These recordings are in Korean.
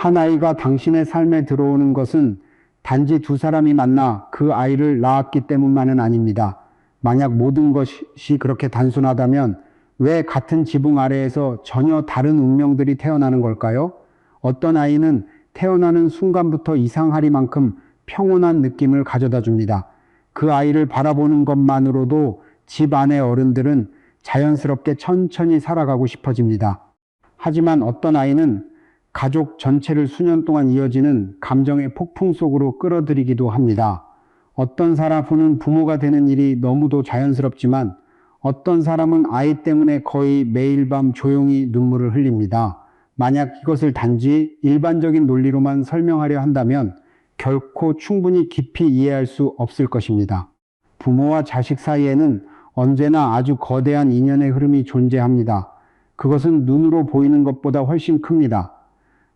한 아이가 당신의 삶에 들어오는 것은 단지 두 사람이 만나 그 아이를 낳았기 때문만은 아닙니다. 만약 모든 것이 그렇게 단순하다면 왜 같은 지붕 아래에서 전혀 다른 운명들이 태어나는 걸까요? 어떤 아이는 태어나는 순간부터 이상하리만큼 평온한 느낌을 가져다 줍니다. 그 아이를 바라보는 것만으로도 집 안의 어른들은 자연스럽게 천천히 살아가고 싶어집니다. 하지만 어떤 아이는 가족 전체를 수년 동안 이어지는 감정의 폭풍 속으로 끌어들이기도 합니다. 어떤 사람은 부모가 되는 일이 너무도 자연스럽지만 어떤 사람은 아이 때문에 거의 매일 밤 조용히 눈물을 흘립니다. 만약 이것을 단지 일반적인 논리로만 설명하려 한다면 결코 충분히 깊이 이해할 수 없을 것입니다. 부모와 자식 사이에는 언제나 아주 거대한 인연의 흐름이 존재합니다. 그것은 눈으로 보이는 것보다 훨씬 큽니다.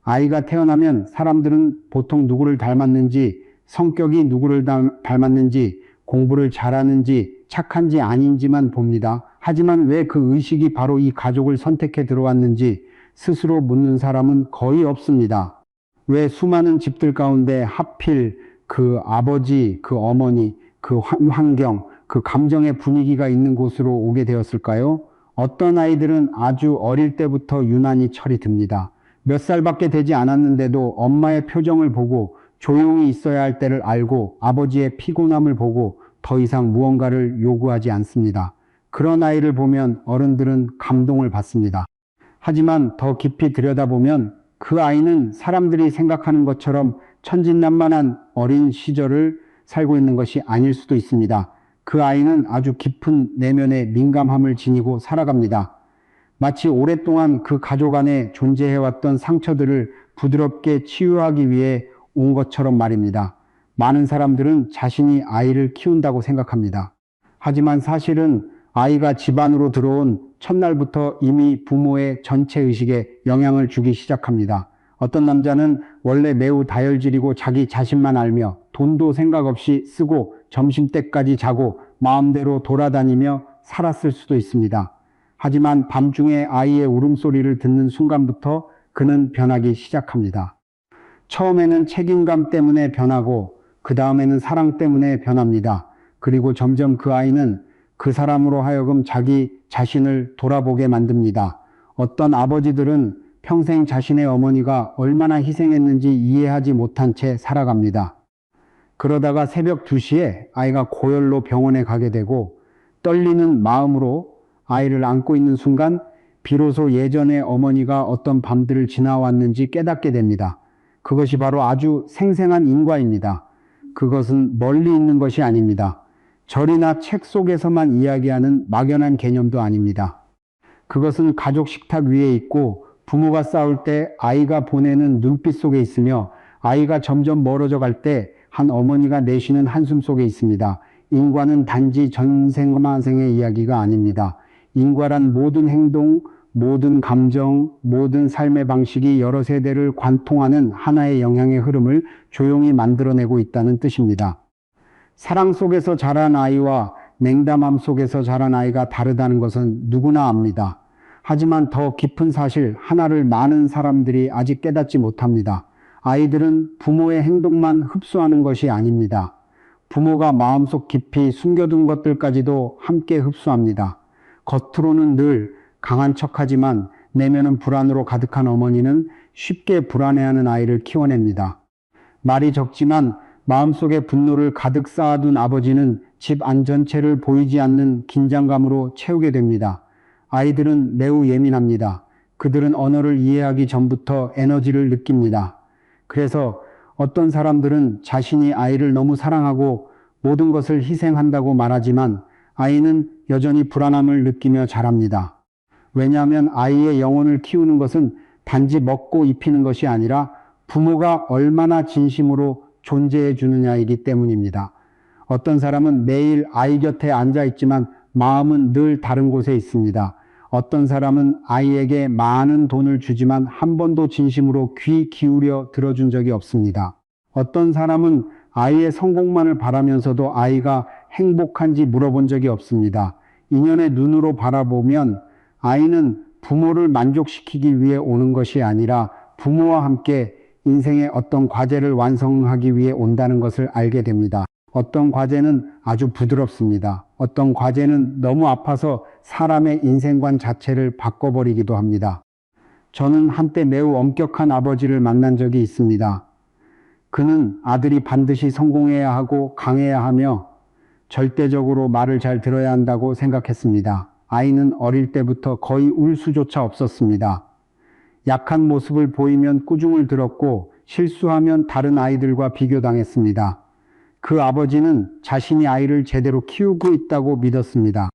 아이가 태어나면 사람들은 보통 누구를 닮았는지, 성격이 누구를 닮았는지, 공부를 잘하는지, 착한지 아닌지만 봅니다. 하지만 왜 그 의식이 바로 이 가족을 선택해 들어왔는지 스스로 묻는 사람은 거의 없습니다. 왜 수많은 집들 가운데 하필 그 아버지, 그 어머니, 그 환경, 그 감정의 분위기가 있는 곳으로 오게 되었을까요? 어떤 아이들은 아주 어릴 때부터 유난히 철이 듭니다. 몇 살밖에 되지 않았는데도 엄마의 표정을 보고 조용히 있어야 할 때를 알고 아버지의 피곤함을 보고 더 이상 무언가를 요구하지 않습니다. 그런 아이를 보면 어른들은 감동을 받습니다. 하지만 더 깊이 들여다보면 그 아이는 사람들이 생각하는 것처럼 천진난만한 어린 시절을 살고 있는 것이 아닐 수도 있습니다. 그 아이는 아주 깊은 내면의 민감함을 지니고 살아갑니다. 마치 오랫동안 그 가족 안에 존재해왔던 상처들을 부드럽게 치유하기 위해 온 것처럼 말입니다. 많은 사람들은 자신이 아이를 키운다고 생각합니다. 하지만 사실은 아이가 집안으로 들어온 첫날부터 이미 부모의 전체 의식에 영향을 주기 시작합니다. 어떤 남자는 원래 매우 다혈질이고 자기 자신만 알며 돈도 생각 없이 쓰고 점심때까지 자고 마음대로 돌아다니며 살았을 수도 있습니다. 하지만 밤중에 아이의 울음소리를 듣는 순간부터 그는 변하기 시작합니다. 처음에는 책임감 때문에 변하고 그 다음에는 사랑 때문에 변합니다. 그리고 점점 그 아이는 그 사람으로 하여금 자기 자신을 돌아보게 만듭니다. 어떤 아버지들은 평생 자신의 어머니가 얼마나 희생했는지 이해하지 못한 채 살아갑니다. 그러다가 새벽 2시에 아이가 고열로 병원에 가게 되고 떨리는 마음으로 아이를 안고 있는 순간 비로소 예전에 어머니가 어떤 밤들을 지나왔는지 깨닫게 됩니다. 그것이 바로 아주 생생한 인과입니다. 그것은 멀리 있는 것이 아닙니다. 절이나 책 속에서만 이야기하는 막연한 개념도 아닙니다. 그것은 가족 식탁 위에 있고 부모가 싸울 때 아이가 보내는 눈빛 속에 있으며 아이가 점점 멀어져 갈 때 한 어머니가 내쉬는 한숨 속에 있습니다. 인과는 단지 전생만생의 이야기가 아닙니다. 인과란 모든 행동, 모든 감정, 모든 삶의 방식이 여러 세대를 관통하는 하나의 영향의 흐름을 조용히 만들어내고 있다는 뜻입니다. 사랑 속에서 자란 아이와 냉담함 속에서 자란 아이가 다르다는 것은 누구나 압니다. 하지만 더 깊은 사실 하나를 많은 사람들이 아직 깨닫지 못합니다. 아이들은 부모의 행동만 흡수하는 것이 아닙니다. 부모가 마음속 깊이 숨겨둔 것들까지도 함께 흡수합니다. 겉으로는 늘 강한 척하지만 내면은 불안으로 가득한 어머니는 쉽게 불안해하는 아이를 키워냅니다. 말이 적지만 마음속에 분노를 가득 쌓아둔 아버지는 집 안 전체를 보이지 않는 긴장감으로 채우게 됩니다. 아이들은 매우 예민합니다. 그들은 언어를 이해하기 전부터 에너지를 느낍니다. 그래서 어떤 사람들은 자신이 아이를 너무 사랑하고 모든 것을 희생한다고 말하지만 아이는 여전히 불안함을 느끼며 자랍니다. 왜냐하면 아이의 영혼을 키우는 것은 단지 먹고 입히는 것이 아니라 부모가 얼마나 진심으로 존재해 주느냐이기 때문입니다. 어떤 사람은 매일 아이 곁에 앉아 있지만 마음은 늘 다른 곳에 있습니다. 어떤 사람은 아이에게 많은 돈을 주지만 한 번도 진심으로 귀 기울여 들어준 적이 없습니다. 어떤 사람은 아이의 성공만을 바라면서도 아이가 행복한지 물어본 적이 없습니다. 인연의 눈으로 바라보면 아이는 부모를 만족시키기 위해 오는 것이 아니라 부모와 함께 인생의 어떤 과제를 완성하기 위해 온다는 것을 알게 됩니다. 어떤 과제는 아주 부드럽습니다. 어떤 과제는 너무 아파서 사람의 인생관 자체를 바꿔버리기도 합니다. 저는 한때 매우 엄격한 아버지를 만난 적이 있습니다. 그는 아들이 반드시 성공해야 하고 강해야 하며 절대적으로 말을 잘 들어야 한다고 생각했습니다. 아이는 어릴 때부터 거의 울 수조차 없었습니다. 약한 모습을 보이면 꾸중을 들었고 실수하면 다른 아이들과 비교당했습니다. 그 아버지는 자신이 아이를 제대로 키우고 있다고 믿었습니다.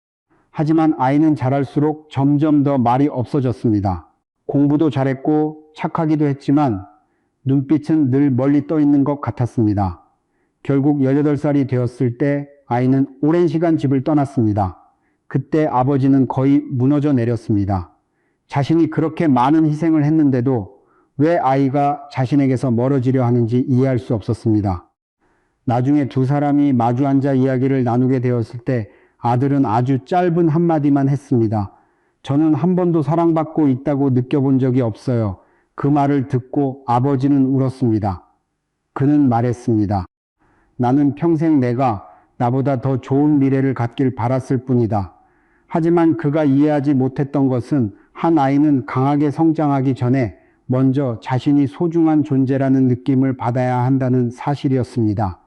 하지만 아이는 자랄수록 점점 더 말이 없어졌습니다. 공부도 잘했고 착하기도 했지만 눈빛은 늘 멀리 떠 있는 것 같았습니다. 결국 18살이 되었을 때 아이는 오랜 시간 집을 떠났습니다. 그때 아버지는 거의 무너져 내렸습니다. 자신이 그렇게 많은 희생을 했는데도 왜 아이가 자신에게서 멀어지려 하는지 이해할 수 없었습니다. 나중에 두 사람이 마주 앉아 이야기를 나누게 되었을 때 아들은 아주 짧은 한마디만 했습니다. 저는 한 번도 사랑받고 있다고 느껴본 적이 없어요. 그 말을 듣고 아버지는 울었습니다. 그는 말했습니다. 나는 평생 내가 나보다 더 좋은 미래를 갖길 바랐을 뿐이다. 하지만 그가 이해하지 못했던 것은 한 아이는 강하게 성장하기 전에 먼저 자신이 소중한 존재라는 느낌을 받아야 한다는 사실이었습니다.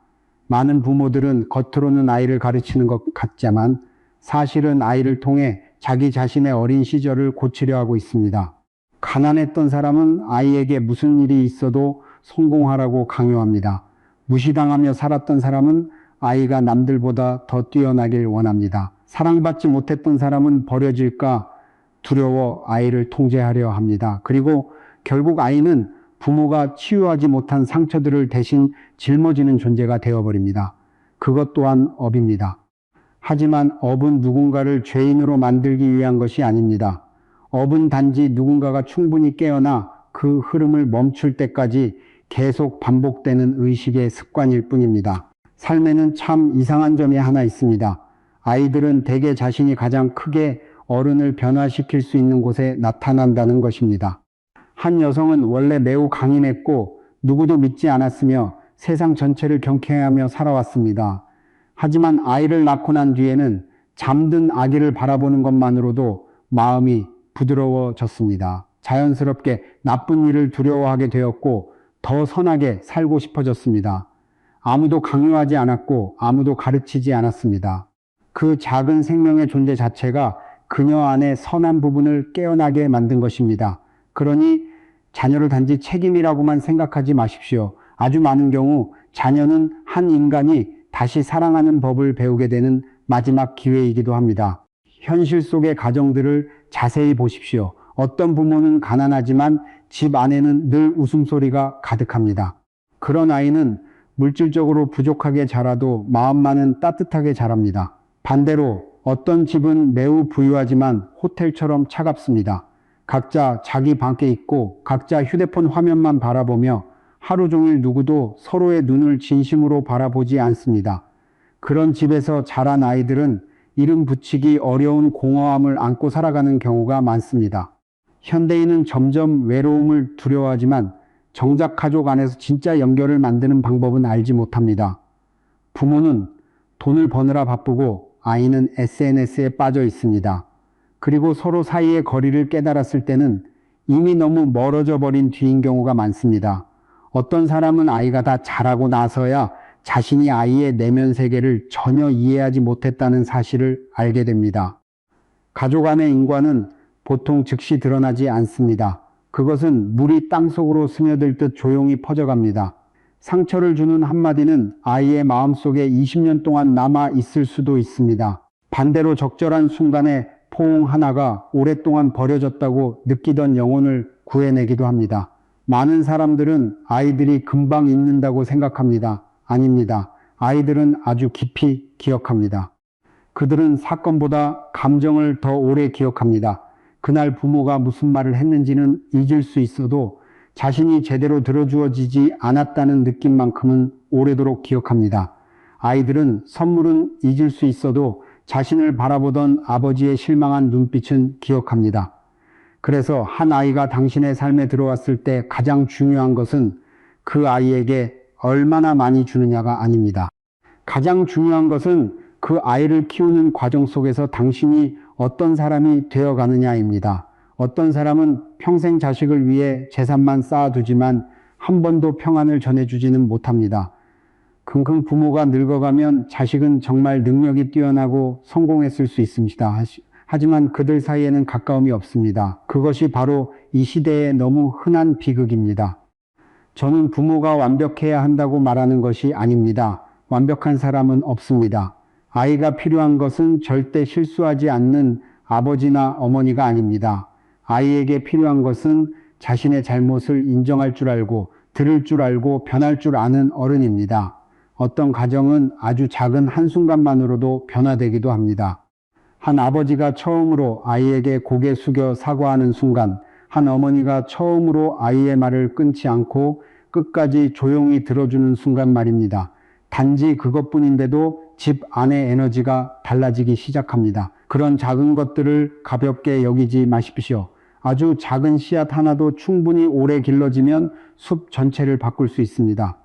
많은 부모들은 겉으로는 아이를 가르치는 것 같지만 사실은 아이를 통해 자기 자신의 어린 시절을 고치려 하고 있습니다. 가난했던 사람은 아이에게 무슨 일이 있어도 성공하라고 강요합니다. 무시당하며 살았던 사람은 아이가 남들보다 더 뛰어나길 원합니다. 사랑받지 못했던 사람은 버려질까 두려워 아이를 통제하려 합니다. 그리고 결국 아이는 부모가 치유하지 못한 상처들을 대신 짊어지는 존재가 되어버립니다. 그것 또한 업입니다. 하지만 업은 누군가를 죄인으로 만들기 위한 것이 아닙니다. 업은 단지 누군가가 충분히 깨어나 그 흐름을 멈출 때까지 계속 반복되는 의식의 습관일 뿐입니다. 삶에는 참 이상한 점이 하나 있습니다. 아이들은 대개 자신이 가장 크게 어른을 변화시킬 수 있는 곳에 나타난다는 것입니다. 한 여성은 원래 매우 강인했고 누구도 믿지 않았으며 세상 전체를 경계하며 살아왔습니다. 하지만 아이를 낳고 난 뒤에는 잠든 아기를 바라보는 것만으로도 마음이 부드러워졌습니다. 자연스럽게 나쁜 일을 두려워하게 되었고 더 선하게 살고 싶어졌습니다. 아무도 강요하지 않았고 아무도 가르치지 않았습니다. 그 작은 생명의 존재 자체가 그녀 안의 선한 부분을 깨어나게 만든 것입니다. 그러니 자녀를 단지 책임이라고만 생각하지 마십시오. 아주 많은 경우 자녀는 한 인간이 다시 사랑하는 법을 배우게 되는 마지막 기회이기도 합니다. 현실 속의 가정들을 자세히 보십시오. 어떤 부모는 가난하지만 집 안에는 늘 웃음소리가 가득합니다. 그런 아이는 물질적으로 부족하게 자라도 마음만은 따뜻하게 자랍니다. 반대로 어떤 집은 매우 부유하지만 호텔처럼 차갑습니다. 각자 자기 방에 있고 각자 휴대폰 화면만 바라보며 하루 종일 누구도 서로의 눈을 진심으로 바라보지 않습니다. 그런 집에서 자란 아이들은 이름 붙이기 어려운 공허함을 안고 살아가는 경우가 많습니다. 현대인은 점점 외로움을 두려워하지만 정작 가족 안에서 진짜 연결을 만드는 방법은 알지 못합니다. 부모는 돈을 버느라 바쁘고 아이는 SNS에 빠져 있습니다. 그리고 서로 사이의 거리를 깨달았을 때는 이미 너무 멀어져 버린 뒤인 경우가 많습니다. 어떤 사람은 아이가 다 자라고 나서야 자신이 아이의 내면 세계를 전혀 이해하지 못했다는 사실을 알게 됩니다. 가족 안의 인과는 보통 즉시 드러나지 않습니다. 그것은 물이 땅속으로 스며들 듯 조용히 퍼져갑니다. 상처를 주는 한마디는 아이의 마음속에 20년 동안 남아 있을 수도 있습니다. 반대로 적절한 순간에 포옹 하나가 오랫동안 버려졌다고 느끼던 영혼을 구해내기도 합니다. 많은 사람들은 아이들이 금방 잊는다고 생각합니다. 아닙니다. 아이들은 아주 깊이 기억합니다. 그들은 사건보다 감정을 더 오래 기억합니다. 그날 부모가 무슨 말을 했는지는 잊을 수 있어도 자신이 제대로 들어주어지지 않았다는 느낌만큼은 오래도록 기억합니다. 아이들은 선물은 잊을 수 있어도 자신을 바라보던 아버지의 실망한 눈빛은 기억합니다. 그래서 한 아이가 당신의 삶에 들어왔을 때 가장 중요한 것은 그 아이에게 얼마나 많이 주느냐가 아닙니다. 가장 중요한 것은 그 아이를 키우는 과정 속에서 당신이 어떤 사람이 되어 가느냐입니다. 어떤 사람은 평생 자식을 위해 재산만 쌓아두지만 한 번도 평안을 전해주지는 못합니다. 긍긍 부모가 늙어가면 자식은 정말 능력이 뛰어나고 성공했을 수 있습니다. 하지만 그들 사이에는 가까움이 없습니다. 그것이 바로 이 시대의 너무 흔한 비극입니다. 저는 부모가 완벽해야 한다고 말하는 것이 아닙니다. 완벽한 사람은 없습니다. 아이가 필요한 것은 절대 실수하지 않는 아버지나 어머니가 아닙니다. 아이에게 필요한 것은 자신의 잘못을 인정할 줄 알고 들을 줄 알고 변할 줄 아는 어른입니다. 어떤 가정은 아주 작은 한순간만으로도 변화되기도 합니다. 한 아버지가 처음으로 아이에게 고개 숙여 사과하는 순간, 한 어머니가 처음으로 아이의 말을 끊지 않고 끝까지 조용히 들어주는 순간 말입니다. 단지 그것뿐인데도 집 안의 에너지가 달라지기 시작합니다. 그런 작은 것들을 가볍게 여기지 마십시오. 아주 작은 씨앗 하나도 충분히 오래 길러지면 숲 전체를 바꿀 수 있습니다.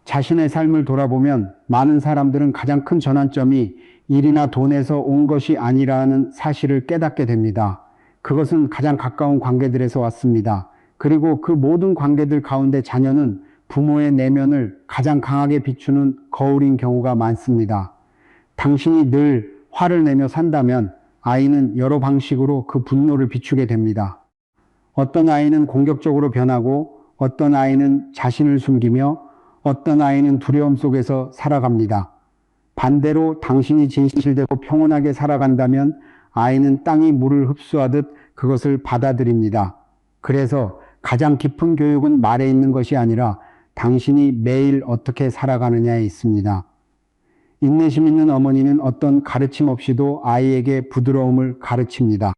자신의 삶을 돌아보면 많은 사람들은 가장 큰 전환점이 일이나 돈에서 온 것이 아니라는 사실을 깨닫게 됩니다. 그것은 가장 가까운 관계들에서 왔습니다. 그리고 그 모든 관계들 가운데 자녀는 부모의 내면을 가장 강하게 비추는 거울인 경우가 많습니다. 당신이 늘 화를 내며 산다면 아이는 여러 방식으로 그 분노를 비추게 됩니다. 어떤 아이는 공격적으로 변하고 어떤 아이는 자신을 숨기며 어떤 아이는 두려움 속에서 살아갑니다. 반대로 당신이 진실되고 평온하게 살아간다면 아이는 땅이 물을 흡수하듯 그것을 받아들입니다. 그래서 가장 깊은 교육은 말에 있는 것이 아니라 당신이 매일 어떻게 살아가느냐에 있습니다. 인내심 있는 어머니는 어떤 가르침 없이도 아이에게 부드러움을 가르칩니다.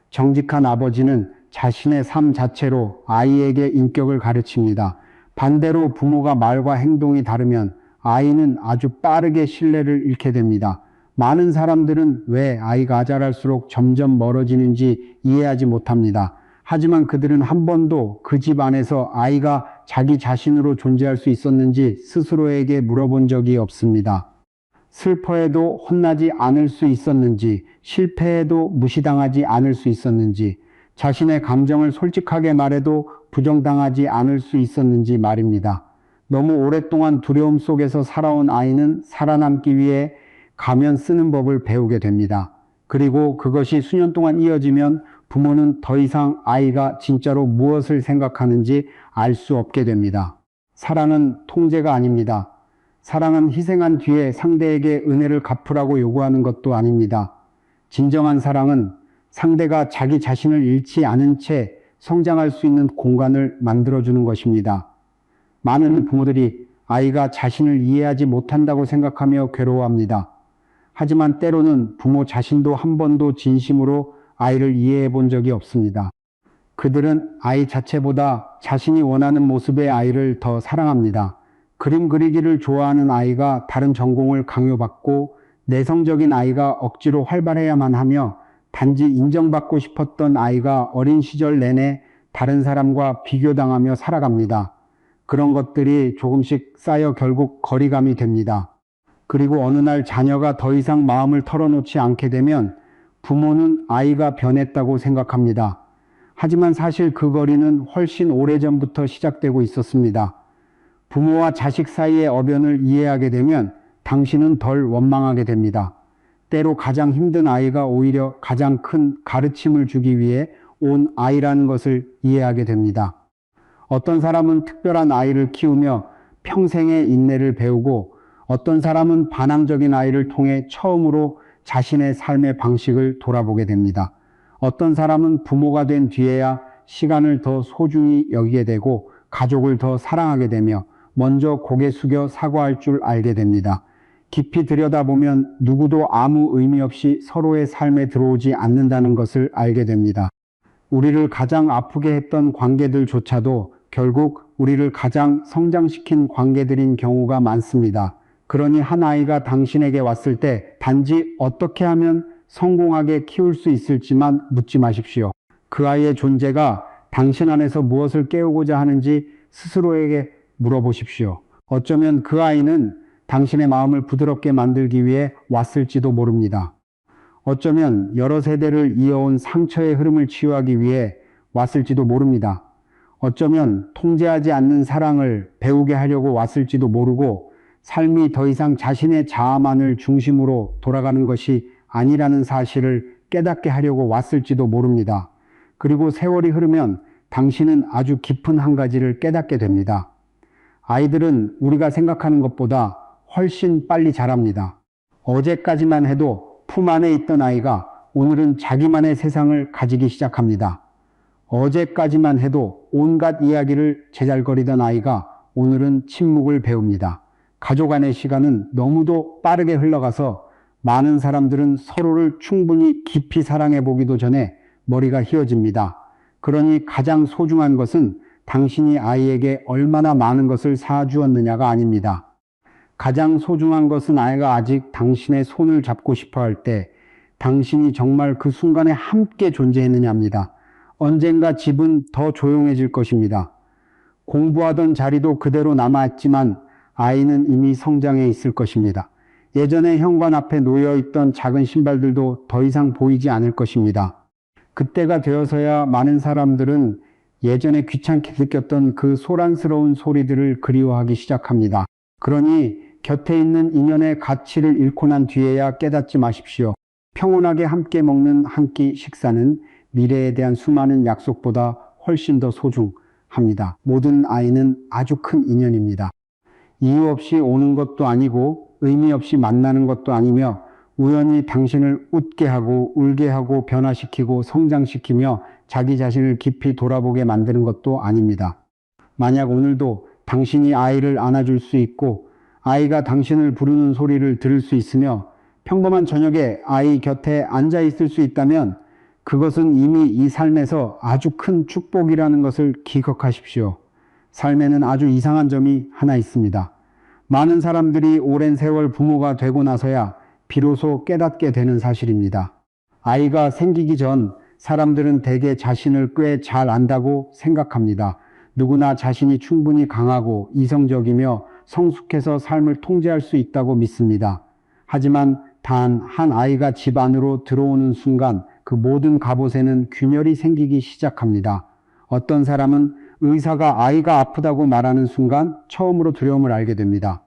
정직한 아버지는 자신의 삶 자체로 아이에게 인격을 가르칩니다. 반대로 부모가 말과 행동이 다르면 아이는 아주 빠르게 신뢰를 잃게 됩니다. 많은 사람들은 왜 아이가 자랄수록 점점 멀어지는지 이해하지 못합니다. 하지만 그들은 한 번도 그 집 안에서 아이가 자기 자신으로 존재할 수 있었는지 스스로에게 물어본 적이 없습니다. 슬퍼해도 혼나지 않을 수 있었는지, 실패해도 무시당하지 않을 수 있었는지, 자신의 감정을 솔직하게 말해도 부정당하지 않을 수 있었는지 말입니다. 너무 오랫동안 두려움 속에서 살아온 아이는 살아남기 위해 가면 쓰는 법을 배우게 됩니다. 그리고 그것이 수년 동안 이어지면 부모는 더 이상 아이가 진짜로 무엇을 생각하는지 알 수 없게 됩니다. 사랑은 통제가 아닙니다. 사랑은 희생한 뒤에 상대에게 은혜를 갚으라고 요구하는 것도 아닙니다. 진정한 사랑은 상대가 자기 자신을 잃지 않은 채 성장할 수 있는 공간을 만들어주는 것입니다. 많은 부모들이 아이가 자신을 이해하지 못한다고 생각하며 괴로워합니다. 하지만 때로는 부모 자신도 한 번도 진심으로 아이를 이해해 본 적이 없습니다. 그들은 아이 자체보다 자신이 원하는 모습의 아이를 더 사랑합니다. 그림 그리기를 좋아하는 아이가 다른 전공을 강요받고 내성적인 아이가 억지로 활발해야만 하며 단지 인정받고 싶었던 아이가 어린 시절 내내 다른 사람과 비교당하며 살아갑니다. 그런 것들이 조금씩 쌓여 결국 거리감이 됩니다. 그리고 어느 날 자녀가 더 이상 마음을 털어놓지 않게 되면 부모는 아이가 변했다고 생각합니다. 하지만 사실 그 거리는 훨씬 오래전부터 시작되고 있었습니다. 부모와 자식 사이의 어변을 이해하게 되면 당신은 덜 원망하게 됩니다. 때로 가장 힘든 아이가 오히려 가장 큰 가르침을 주기 위해 온 아이라는 것을 이해하게 됩니다. 어떤 사람은 특별한 아이를 키우며 평생의 인내를 배우고 어떤 사람은 반항적인 아이를 통해 처음으로 자신의 삶의 방식을 돌아보게 됩니다. 어떤 사람은 부모가 된 뒤에야 시간을 더 소중히 여기게 되고 가족을 더 사랑하게 되며 먼저 고개 숙여 사과할 줄 알게 됩니다. 깊이 들여다보면 누구도 아무 의미 없이 서로의 삶에 들어오지 않는다는 것을 알게 됩니다. 우리를 가장 아프게 했던 관계들조차도 결국 우리를 가장 성장시킨 관계들인 경우가 많습니다. 그러니 한 아이가 당신에게 왔을 때 단지 어떻게 하면 성공하게 키울 수 있을지만 묻지 마십시오. 그 아이의 존재가 당신 안에서 무엇을 깨우고자 하는지 스스로에게 물어보십시오. 어쩌면 그 아이는 당신의 마음을 부드럽게 만들기 위해 왔을지도 모릅니다. 어쩌면 여러 세대를 이어온 상처의 흐름을 치유하기 위해 왔을지도 모릅니다. 어쩌면 통제하지 않는 사랑을 배우게 하려고 왔을지도 모르고 삶이 더 이상 자신의 자아만을 중심으로 돌아가는 것이 아니라는 사실을 깨닫게 하려고 왔을지도 모릅니다. 그리고 세월이 흐르면 당신은 아주 깊은 한 가지를 깨닫게 됩니다. 아이들은 우리가 생각하는 것보다 훨씬 빨리 자랍니다. 어제까지만 해도 품 안에 있던 아이가 오늘은 자기만의 세상을 가지기 시작합니다. 어제까지만 해도 온갖 이야기를 제잘거리던 아이가 오늘은 침묵을 배웁니다. 가족 안의 시간은 너무도 빠르게 흘러가서 많은 사람들은 서로를 충분히 깊이 사랑해 보기도 전에 머리가 휘어집니다. 그러니 가장 소중한 것은 당신이 아이에게 얼마나 많은 것을 사주었느냐가 아닙니다. 가장 소중한 것은 아이가 아직 당신의 손을 잡고 싶어 할 때 당신이 정말 그 순간에 함께 존재했느냐입니다. 언젠가 집은 더 조용해질 것입니다. 공부하던 자리도 그대로 남아있지만 아이는 이미 성장해 있을 것입니다. 예전에 현관 앞에 놓여있던 작은 신발들도 더 이상 보이지 않을 것입니다. 그때가 되어서야 많은 사람들은 예전에 귀찮게 느꼈던 그 소란스러운 소리들을 그리워하기 시작합니다. 그러니 곁에 있는 인연의 가치를 잃고 난 뒤에야 깨닫지 마십시오. 평온하게 함께 먹는 한 끼 식사는 미래에 대한 수많은 약속보다 훨씬 더 소중합니다. 모든 아이는 아주 큰 인연입니다. 이유 없이 오는 것도 아니고 의미 없이 만나는 것도 아니며 우연히 당신을 웃게 하고 울게 하고 변화시키고 성장시키며 자기 자신을 깊이 돌아보게 만드는 것도 아닙니다. 만약 오늘도 당신이 아이를 안아줄 수 있고 아이가 당신을 부르는 소리를 들을 수 있으며 평범한 저녁에 아이 곁에 앉아 있을 수 있다면 그것은 이미 이 삶에서 아주 큰 축복이라는 것을 기억하십시오. 삶에는 아주 이상한 점이 하나 있습니다. 많은 사람들이 오랜 세월 부모가 되고 나서야 비로소 깨닫게 되는 사실입니다. 아이가 생기기 전 사람들은 대개 자신을 꽤 잘 안다고 생각합니다. 누구나 자신이 충분히 강하고 이성적이며 성숙해서 삶을 통제할 수 있다고 믿습니다. 하지만 단 한 아이가 집 안으로 들어오는 순간 그 모든 갑옷에는 균열이 생기기 시작합니다. 어떤 사람은 의사가 아이가 아프다고 말하는 순간 처음으로 두려움을 알게 됩니다.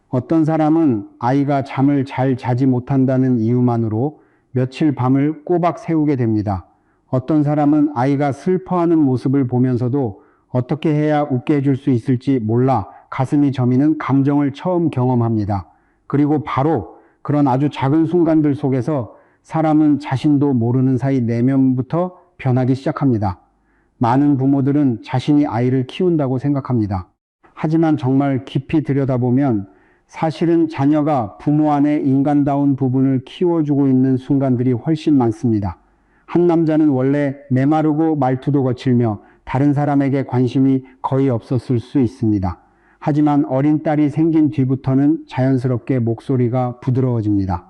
어떤 사람은 아이가 잠을 잘 자지 못한다는 이유만으로 며칠 밤을 꼬박 새우게 됩니다. 어떤 사람은 아이가 슬퍼하는 모습을 보면서도 어떻게 해야 웃게 해줄 수 있을지 몰라 가슴이 저미는 감정을 처음 경험합니다. 그리고 바로 그런 아주 작은 순간들 속에서 사람은 자신도 모르는 사이 내면부터 변하기 시작합니다. 많은 부모들은 자신이 아이를 키운다고 생각합니다. 하지만 정말 깊이 들여다보면 사실은 자녀가 부모 안의 인간다운 부분을 키워주고 있는 순간들이 훨씬 많습니다. 한 남자는 원래 메마르고 말투도 거칠며 다른 사람에게 관심이 거의 없었을 수 있습니다. 하지만 어린 딸이 생긴 뒤부터는 자연스럽게 목소리가 부드러워집니다.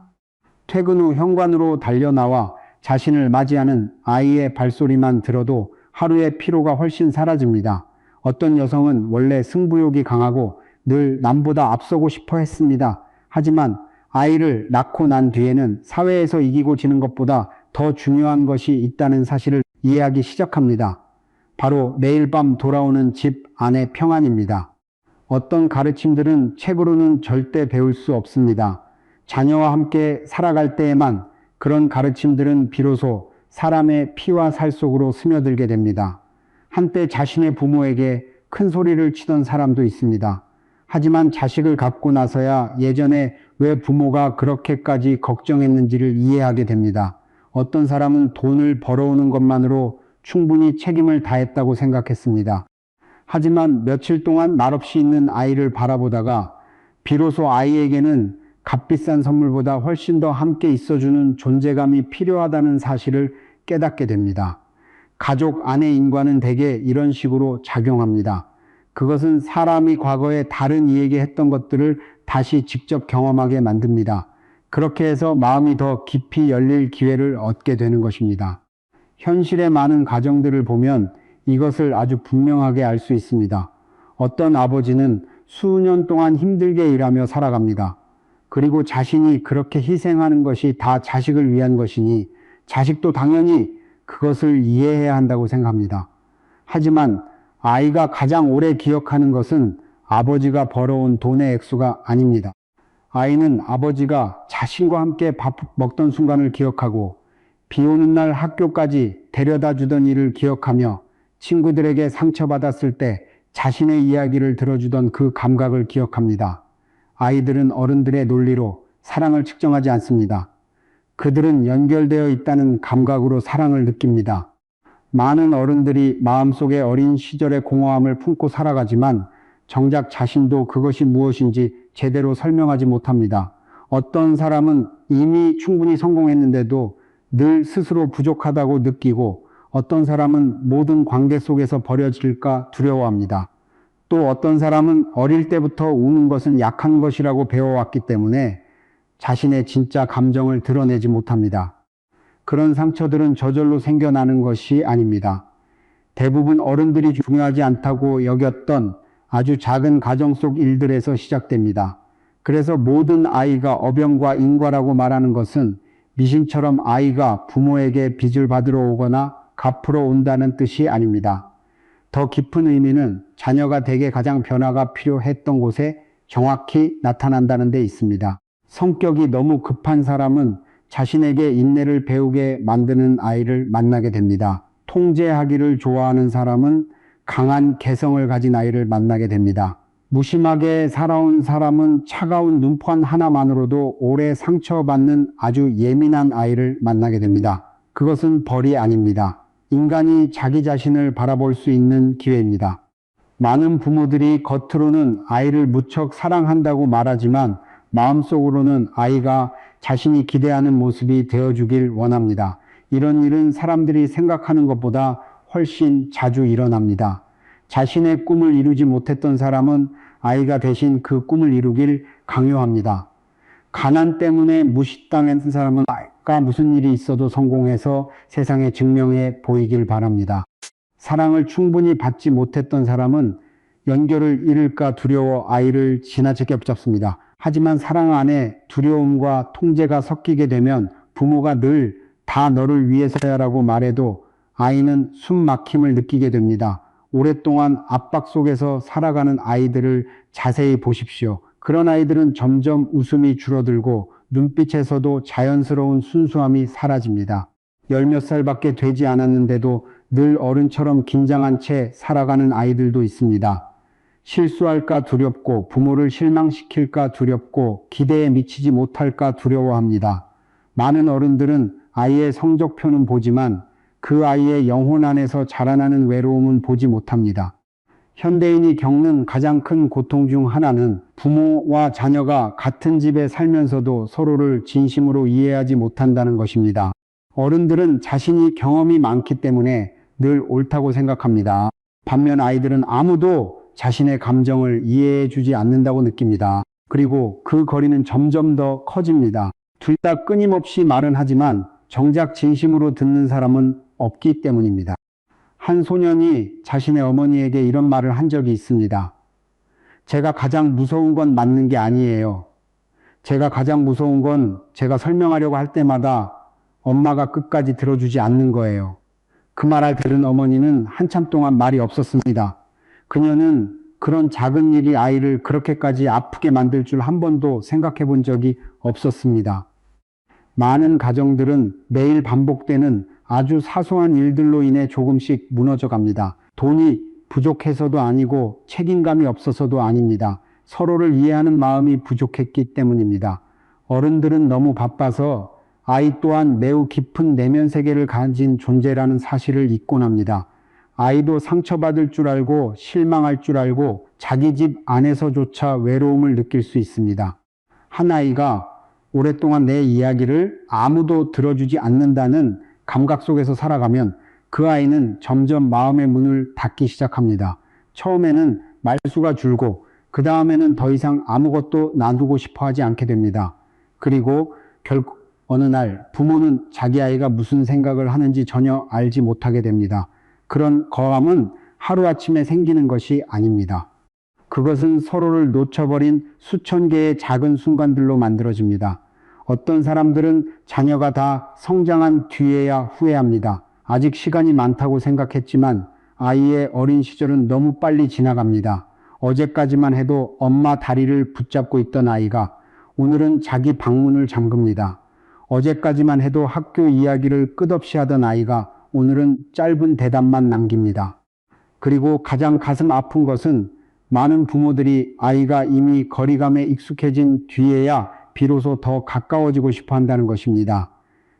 퇴근 후 현관으로 달려나와 자신을 맞이하는 아이의 발소리만 들어도 하루의 피로가 훨씬 사라집니다. 어떤 여성은 원래 승부욕이 강하고 늘 남보다 앞서고 싶어 했습니다. 하지만 아이를 낳고 난 뒤에는 사회에서 이기고 지는 것보다 더 중요한 것이 있다는 사실을 이해하기 시작합니다. 바로 매일 밤 돌아오는 집 안의 평안입니다. 어떤 가르침들은 책으로는 절대 배울 수 없습니다. 자녀와 함께 살아갈 때에만 그런 가르침들은 비로소 사람의 피와 살 속으로 스며들게 됩니다. 한때 자신의 부모에게 큰 소리를 치던 사람도 있습니다. 하지만 자식을 갖고 나서야 예전에 왜 부모가 그렇게까지 걱정했는지를 이해하게 됩니다. 어떤 사람은 돈을 벌어오는 것만으로 충분히 책임을 다했다고 생각했습니다. 하지만 며칠 동안 말없이 있는 아이를 바라보다가 비로소 아이에게는 값비싼 선물보다 훨씬 더 함께 있어주는 존재감이 필요하다는 사실을 깨닫게 됩니다. 가족 안의 인과는 대개 이런 식으로 작용합니다. 그것은 사람이 과거에 다른 이에게 했던 것들을 다시 직접 경험하게 만듭니다. 그렇게 해서 마음이 더 깊이 열릴 기회를 얻게 되는 것입니다. 현실의 많은 가정들을 보면 이것을 아주 분명하게 알 수 있습니다. 어떤 아버지는 수년 동안 힘들게 일하며 살아갑니다. 그리고 자신이 그렇게 희생하는 것이 다 자식을 위한 것이니 자식도 당연히 그것을 이해해야 한다고 생각합니다. 하지만 아이가 가장 오래 기억하는 것은 아버지가 벌어온 돈의 액수가 아닙니다. 아이는 아버지가 자신과 함께 밥 먹던 순간을 기억하고 비 오는 날 학교까지 데려다 주던 일을 기억하며 친구들에게 상처받았을 때 자신의 이야기를 들어주던 그 감각을 기억합니다. 아이들은 어른들의 논리로 사랑을 측정하지 않습니다. 그들은 연결되어 있다는 감각으로 사랑을 느낍니다. 많은 어른들이 마음속에 어린 시절의 공허함을 품고 살아가지만 정작 자신도 그것이 무엇인지 제대로 설명하지 못합니다. 어떤 사람은 이미 충분히 성공했는데도 늘 스스로 부족하다고 느끼고 어떤 사람은 모든 관계 속에서 버려질까 두려워합니다. 또 어떤 사람은 어릴 때부터 우는 것은 약한 것이라고 배워왔기 때문에 자신의 진짜 감정을 드러내지 못합니다. 그런 상처들은 저절로 생겨나는 것이 아닙니다. 대부분 어른들이 중요하지 않다고 여겼던 아주 작은 가정 속 일들에서 시작됩니다. 그래서 모든 아이가 어병과 인과라고 말하는 것은 미신처럼 아이가 부모에게 빚을 받으러 오거나 갚으러 온다는 뜻이 아닙니다. 더 깊은 의미는 자녀가 댁에 가장 변화가 필요했던 곳에 정확히 나타난다는 데 있습니다. 성격이 너무 급한 사람은 자신에게 인내를 배우게 만드는 아이를 만나게 됩니다. 통제하기를 좋아하는 사람은 강한 개성을 가진 아이를 만나게 됩니다. 무심하게 살아온 사람은 차가운 눈판 하나만으로도 오래 상처받는 아주 예민한 아이를 만나게 됩니다. 그것은 벌이 아닙니다. 인간이 자기 자신을 바라볼 수 있는 기회입니다. 많은 부모들이 겉으로는 아이를 무척 사랑한다고 말하지만 마음속으로는 아이가 자신이 기대하는 모습이 되어주길 원합니다. 이런 일은 사람들이 생각하는 것보다 훨씬 자주 일어납니다. 자신의 꿈을 이루지 못했던 사람은 아이가 대신 그 꿈을 이루길 강요합니다. 가난 때문에 무시당한 사람은 아이가 무슨 일이 있어도 성공해서 세상에 증명해 보이길 바랍니다. 사랑을 충분히 받지 못했던 사람은 연결을 잃을까 두려워 아이를 지나치게 붙잡습니다. 하지만 사랑 안에 두려움과 통제가 섞이게 되면 부모가 늘 다 너를 위해서야라고 말해도 아이는 숨 막힘을 느끼게 됩니다. 오랫동안 압박 속에서 살아가는 아이들을 자세히 보십시오. 그런 아이들은 점점 웃음이 줄어들고 눈빛에서도 자연스러운 순수함이 사라집니다. 열 몇 살밖에 되지 않았는데도 늘 어른처럼 긴장한 채 살아가는 아이들도 있습니다. 실수할까 두렵고 부모를 실망시킬까 두렵고 기대에 미치지 못할까 두려워합니다. 많은 어른들은 아이의 성적표는 보지만 그 아이의 영혼 안에서 자라나는 외로움은 보지 못합니다. 현대인이 겪는 가장 큰 고통 중 하나는 부모와 자녀가 같은 집에 살면서도 서로를 진심으로 이해하지 못한다는 것입니다. 어른들은 자신이 경험이 많기 때문에 늘 옳다고 생각합니다. 반면 아이들은 아무도 자신의 감정을 이해해 주지 않는다고 느낍니다. 그리고 그 거리는 점점 더 커집니다. 둘 다 끊임없이 말은 하지만 정작 진심으로 듣는 사람은 없기 때문입니다. 한 소년이 자신의 어머니에게 이런 말을 한 적이 있습니다. 제가 가장 무서운 건 맞는 게 아니에요. 제가 가장 무서운 건 제가 설명하려고 할 때마다 엄마가 끝까지 들어주지 않는 거예요. 그 말을 들은 어머니는 한참 동안 말이 없었습니다. 그녀는 그런 작은 일이 아이를 그렇게까지 아프게 만들 줄 한 번도 생각해 본 적이 없었습니다. 많은 가정들은 매일 반복되는 아주 사소한 일들로 인해 조금씩 무너져 갑니다. 돈이 부족해서도 아니고 책임감이 없어서도 아닙니다. 서로를 이해하는 마음이 부족했기 때문입니다. 어른들은 너무 바빠서 아이 또한 매우 깊은 내면 세계를 가진 존재라는 사실을 잊곤 합니다. 아이도 상처받을 줄 알고 실망할 줄 알고 자기 집 안에서조차 외로움을 느낄 수 있습니다. 한 아이가 오랫동안 내 이야기를 아무도 들어주지 않는다는 감각 속에서 살아가면 그 아이는 점점 마음의 문을 닫기 시작합니다. 처음에는 말수가 줄고 그 다음에는 더 이상 아무것도 나누고 싶어 하지 않게 됩니다. 그리고 결국 어느 날 부모는 자기 아이가 무슨 생각을 하는지 전혀 알지 못하게 됩니다. 그런 거함은 하루아침에 생기는 것이 아닙니다. 그것은 서로를 놓쳐버린 수천 개의 작은 순간들로 만들어집니다. 어떤 사람들은 자녀가 다 성장한 뒤에야 후회합니다. 아직 시간이 많다고 생각했지만 아이의 어린 시절은 너무 빨리 지나갑니다. 어제까지만 해도 엄마 다리를 붙잡고 있던 아이가 오늘은 자기 방문을 잠급니다. 어제까지만 해도 학교 이야기를 끝없이 하던 아이가 오늘은 짧은 대답만 남깁니다. 그리고 가장 가슴 아픈 것은 많은 부모들이 아이가 이미 거리감에 익숙해진 뒤에야 비로소 더 가까워지고 싶어 한다는 것입니다.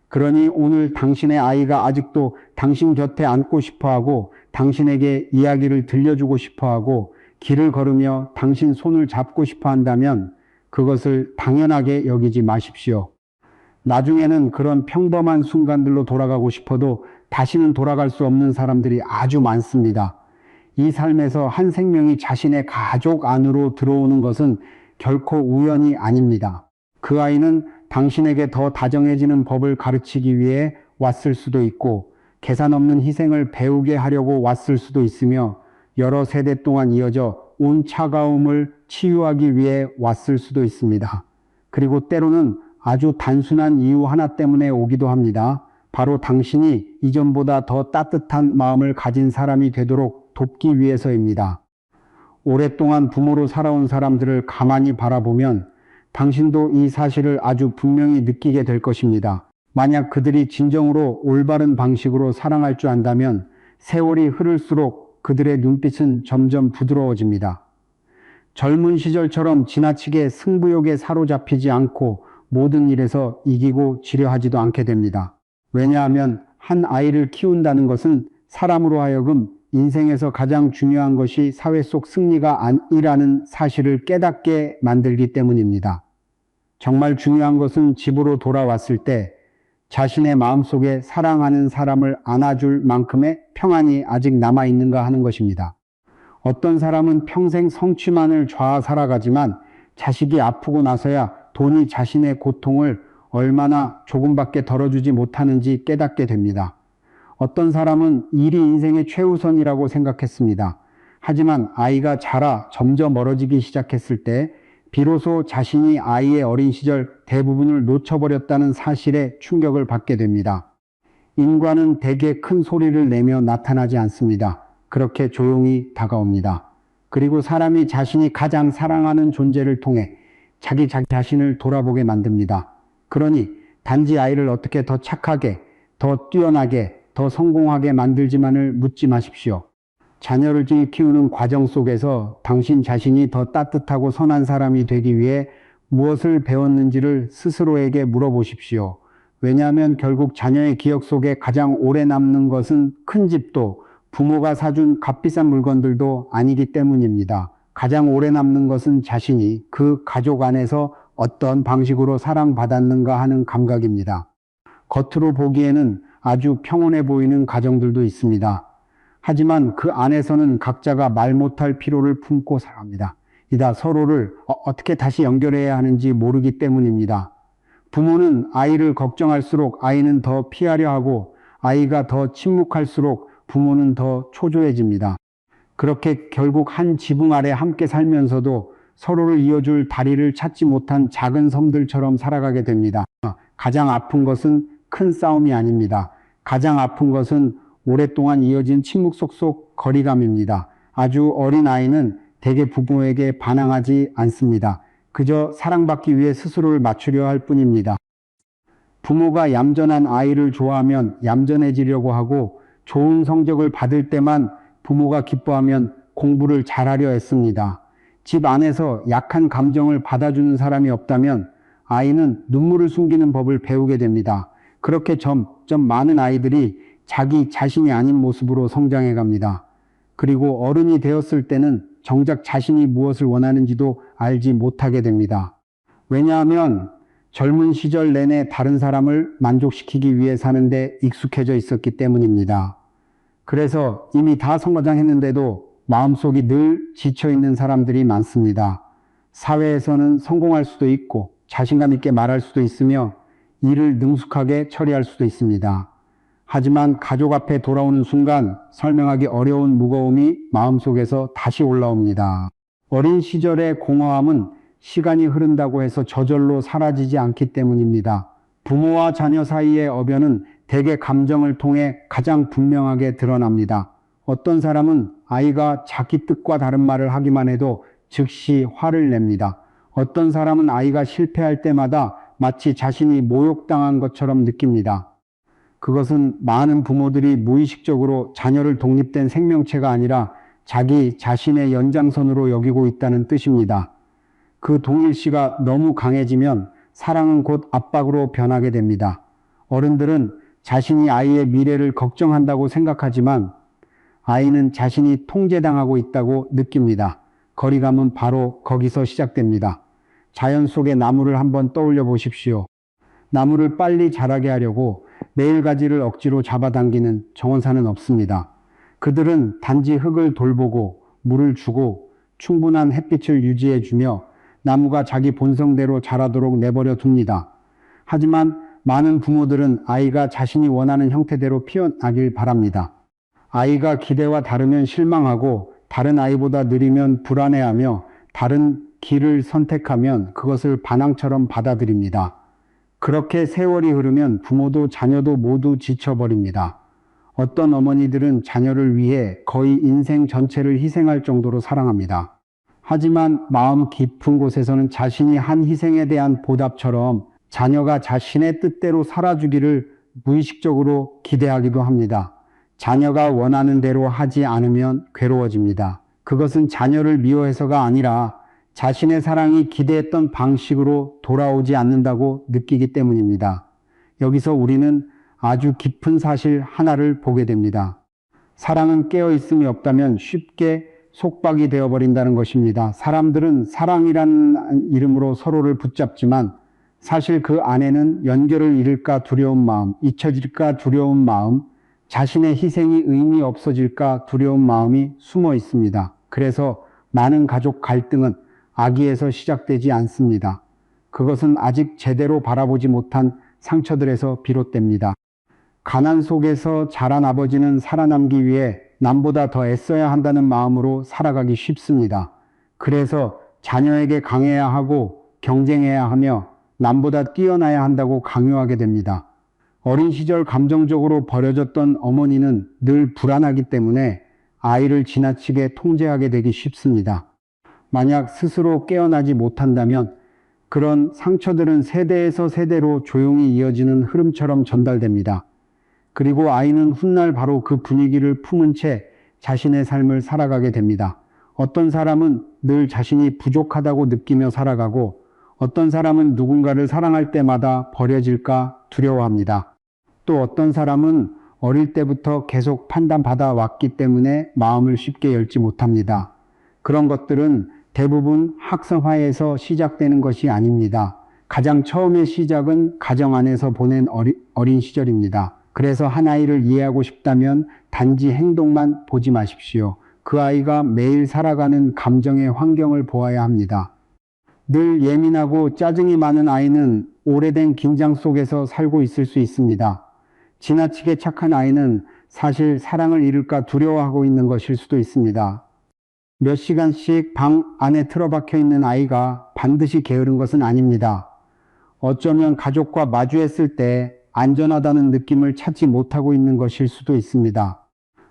그러니 오늘 당신의 아이가 아직도 당신 곁에 앉고 싶어 하고 당신에게 이야기를 들려주고 싶어 하고 길을 걸으며 당신 손을 잡고 싶어 한다면 그것을 당연하게 여기지 마십시오. 나중에는 그런 평범한 순간들로 돌아가고 싶어도 다시는 돌아갈 수 없는 사람들이 아주 많습니다. 이 삶에서 한 생명이 자신의 가족 안으로 들어오는 것은 결코 우연이 아닙니다. 그 아이는 당신에게 더 다정해지는 법을 가르치기 위해 왔을 수도 있고 계산 없는 희생을 배우게 하려고 왔을 수도 있으며 여러 세대 동안 이어져 온 차가움을 치유하기 위해 왔을 수도 있습니다. 그리고 때로는 아주 단순한 이유 하나 때문에 오기도 합니다. 바로 당신이 이전보다 더 따뜻한 마음을 가진 사람이 되도록 돕기 위해서입니다. 오랫동안 부모로 살아온 사람들을 가만히 바라보면 당신도 이 사실을 아주 분명히 느끼게 될 것입니다. 만약 그들이 진정으로 올바른 방식으로 사랑할 줄 안다면 세월이 흐를수록 그들의 눈빛은 점점 부드러워집니다. 젊은 시절처럼 지나치게 승부욕에 사로잡히지 않고 모든 일에서 이기고 지려 하지도 않게 됩니다. 왜냐하면 한 아이를 키운다는 것은 사람으로 하여금 인생에서 가장 중요한 것이 사회 속 승리가 아니라는 사실을 깨닫게 만들기 때문입니다. 정말 중요한 것은 집으로 돌아왔을 때 자신의 마음속에 사랑하는 사람을 안아줄 만큼의 평안이 아직 남아있는가 하는 것입니다. 어떤 사람은 평생 성취만을 좌아 살아가지만 자식이 아프고 나서야 돈이 자신의 고통을 얼마나 조금밖에 덜어주지 못하는지 깨닫게 됩니다. 어떤 사람은 일이 인생의 최우선이라고 생각했습니다. 하지만 아이가 자라 점점 멀어지기 시작했을 때 비로소 자신이 아이의 어린 시절 대부분을 놓쳐버렸다는 사실에 충격을 받게 됩니다. 인과는 대개 큰 소리를 내며 나타나지 않습니다. 그렇게 조용히 다가옵니다. 그리고 사람이 자신이 가장 사랑하는 존재를 통해 자기 자신을 돌아보게 만듭니다. 그러니 단지 아이를 어떻게 더 착하게, 더 뛰어나게, 더 성공하게 만들지만을 묻지 마십시오. 자녀를 키우는 과정 속에서 당신 자신이 더 따뜻하고 선한 사람이 되기 위해 무엇을 배웠는지를 스스로에게 물어보십시오. 왜냐하면 결국 자녀의 기억 속에 가장 오래 남는 것은 큰 집도 부모가 사준 값비싼 물건들도 아니기 때문입니다. 가장 오래 남는 것은 자신이 그 가족 안에서 어떤 방식으로 사랑받았는가 하는 감각입니다. 겉으로 보기에는 아주 평온해 보이는 가정들도 있습니다. 하지만 그 안에서는 각자가 말 못할 피로를 품고 살아갑니다. 이다 서로를 어떻게 다시 연결해야 하는지 모르기 때문입니다. 부모는 아이를 걱정할수록 아이는 더 피하려 하고 아이가 더 침묵할수록 부모는 더 초조해집니다. 그렇게 결국 한 지붕 아래 함께 살면서도 서로를 이어줄 다리를 찾지 못한 작은 섬들처럼 살아가게 됩니다. 가장 아픈 것은 큰 싸움이 아닙니다. 가장 아픈 것은 오랫동안 이어진 침묵 속 거리감입니다. 아주 어린 아이는 대개 부모에게 반항하지 않습니다. 그저 사랑받기 위해 스스로를 맞추려 할 뿐입니다. 부모가 얌전한 아이를 좋아하면 얌전해지려고 하고 좋은 성적을 받을 때만 부모가 기뻐하면 공부를 잘하려 했습니다. 집 안에서 약한 감정을 받아주는 사람이 없다면 아이는 눈물을 숨기는 법을 배우게 됩니다. 그렇게 점점 많은 아이들이 자기 자신이 아닌 모습으로 성장해 갑니다. 그리고 어른이 되었을 때는 정작 자신이 무엇을 원하는지도 알지 못하게 됩니다. 왜냐하면 젊은 시절 내내 다른 사람을 만족시키기 위해 사는데 익숙해져 있었기 때문입니다. 그래서 이미 다 성장했는데도 마음속이 늘 지쳐있는 사람들이 많습니다. 사회에서는 성공할 수도 있고 자신감 있게 말할 수도 있으며 일을 능숙하게 처리할 수도 있습니다. 하지만 가족 앞에 돌아오는 순간 설명하기 어려운 무거움이 마음속에서 다시 올라옵니다. 어린 시절의 공허함은 시간이 흐른다고 해서 저절로 사라지지 않기 때문입니다. 부모와 자녀 사이의 어변은 대개 감정을 통해 가장 분명하게 드러납니다. 어떤 사람은 아이가 자기 뜻과 다른 말을 하기만 해도 즉시 화를 냅니다. 어떤 사람은 아이가 실패할 때마다 마치 자신이 모욕당한 것처럼 느낍니다. 그것은 많은 부모들이 무의식적으로 자녀를 독립된 생명체가 아니라 자기 자신의 연장선으로 여기고 있다는 뜻입니다. 그 동일시가 너무 강해지면 사랑은 곧 압박으로 변하게 됩니다. 어른들은 자신이 아이의 미래를 걱정한다고 생각하지만 아이는 자신이 통제당하고 있다고 느낍니다. 거리감은 바로 거기서 시작됩니다. 자연 속의 나무를 한번 떠올려 보십시오. 나무를 빨리 자라게 하려고 매일가지를 억지로 잡아당기는 정원사는 없습니다. 그들은 단지 흙을 돌보고 물을 주고 충분한 햇빛을 유지해주며 나무가 자기 본성대로 자라도록 내버려 둡니다. 하지만 많은 부모들은 아이가 자신이 원하는 형태대로 피어나길 바랍니다. 아이가 기대와 다르면 실망하고 다른 아이보다 느리면 불안해하며 다른 길을 선택하면 그것을 반항처럼 받아들입니다. 그렇게 세월이 흐르면 부모도 자녀도 모두 지쳐버립니다. 어떤 어머니들은 자녀를 위해 거의 인생 전체를 희생할 정도로 사랑합니다. 하지만 마음 깊은 곳에서는 자신이 한 희생에 대한 보답처럼 자녀가 자신의 뜻대로 살아주기를 무의식적으로 기대하기도 합니다. 자녀가 원하는 대로 하지 않으면 괴로워집니다. 그것은 자녀를 미워해서가 아니라 자신의 사랑이 기대했던 방식으로 돌아오지 않는다고 느끼기 때문입니다. 여기서 우리는 아주 깊은 사실 하나를 보게 됩니다. 사랑은 깨어있음이 없다면 쉽게 속박이 되어버린다는 것입니다. 사람들은 사랑이라는 이름으로 서로를 붙잡지만 사실 그 안에는 연결을 잃을까 두려운 마음, 잊혀질까 두려운 마음, 자신의 희생이 의미 없어질까 두려운 마음이 숨어 있습니다. 그래서 많은 가족 갈등은 아기에서 시작되지 않습니다. 그것은 아직 제대로 바라보지 못한 상처들에서 비롯됩니다. 가난 속에서 자란 아버지는 살아남기 위해 남보다 더 애써야 한다는 마음으로 살아가기 쉽습니다. 그래서 자녀에게 강해야 하고 경쟁해야 하며 남보다 뛰어나야 한다고 강요하게 됩니다. 어린 시절 감정적으로 버려졌던 어머니는 늘 불안하기 때문에 아이를 지나치게 통제하게 되기 쉽습니다. 만약 스스로 깨어나지 못한다면 그런 상처들은 세대에서 세대로 조용히 이어지는 흐름처럼 전달됩니다. 그리고 아이는 훗날 바로 그 분위기를 품은 채 자신의 삶을 살아가게 됩니다. 어떤 사람은 늘 자신이 부족하다고 느끼며 살아가고 어떤 사람은 누군가를 사랑할 때마다 버려질까 두려워합니다. 또 어떤 사람은 어릴 때부터 계속 판단받아 왔기 때문에 마음을 쉽게 열지 못합니다. 그런 것들은 대부분 학성화에서 시작되는 것이 아닙니다. 가장 처음의 시작은 가정 안에서 보낸 어린 시절입니다. 그래서 한 아이를 이해하고 싶다면 단지 행동만 보지 마십시오. 그 아이가 매일 살아가는 감정의 환경을 보아야 합니다. 늘 예민하고 짜증이 많은 아이는 오래된 긴장 속에서 살고 있을 수 있습니다. 지나치게 착한 아이는 사실 사랑을 잃을까 두려워하고 있는 것일 수도 있습니다. 몇 시간씩 방 안에 틀어박혀 있는 아이가 반드시 게으른 것은 아닙니다. 어쩌면 가족과 마주했을 때 안전하다는 느낌을 찾지 못하고 있는 것일 수도 있습니다.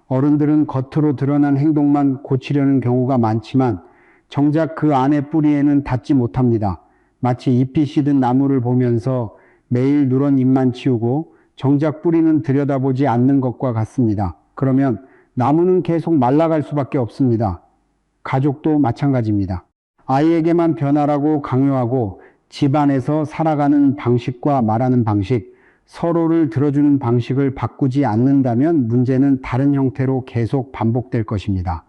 어른들은 겉으로 드러난 행동만 고치려는 경우가 많지만 정작 그 안의 뿌리에는 닿지 못합니다. 마치 잎이 시든 나무를 보면서 매일 누런 잎만 치우고 정작 뿌리는 들여다보지 않는 것과 같습니다. 그러면 나무는 계속 말라갈 수밖에 없습니다. 가족도 마찬가지입니다. 아이에게만 변하라고 강요하고 집안에서 살아가는 방식과 말하는 방식, 서로를 들어주는 방식을 바꾸지 않는다면 문제는 다른 형태로 계속 반복될 것입니다.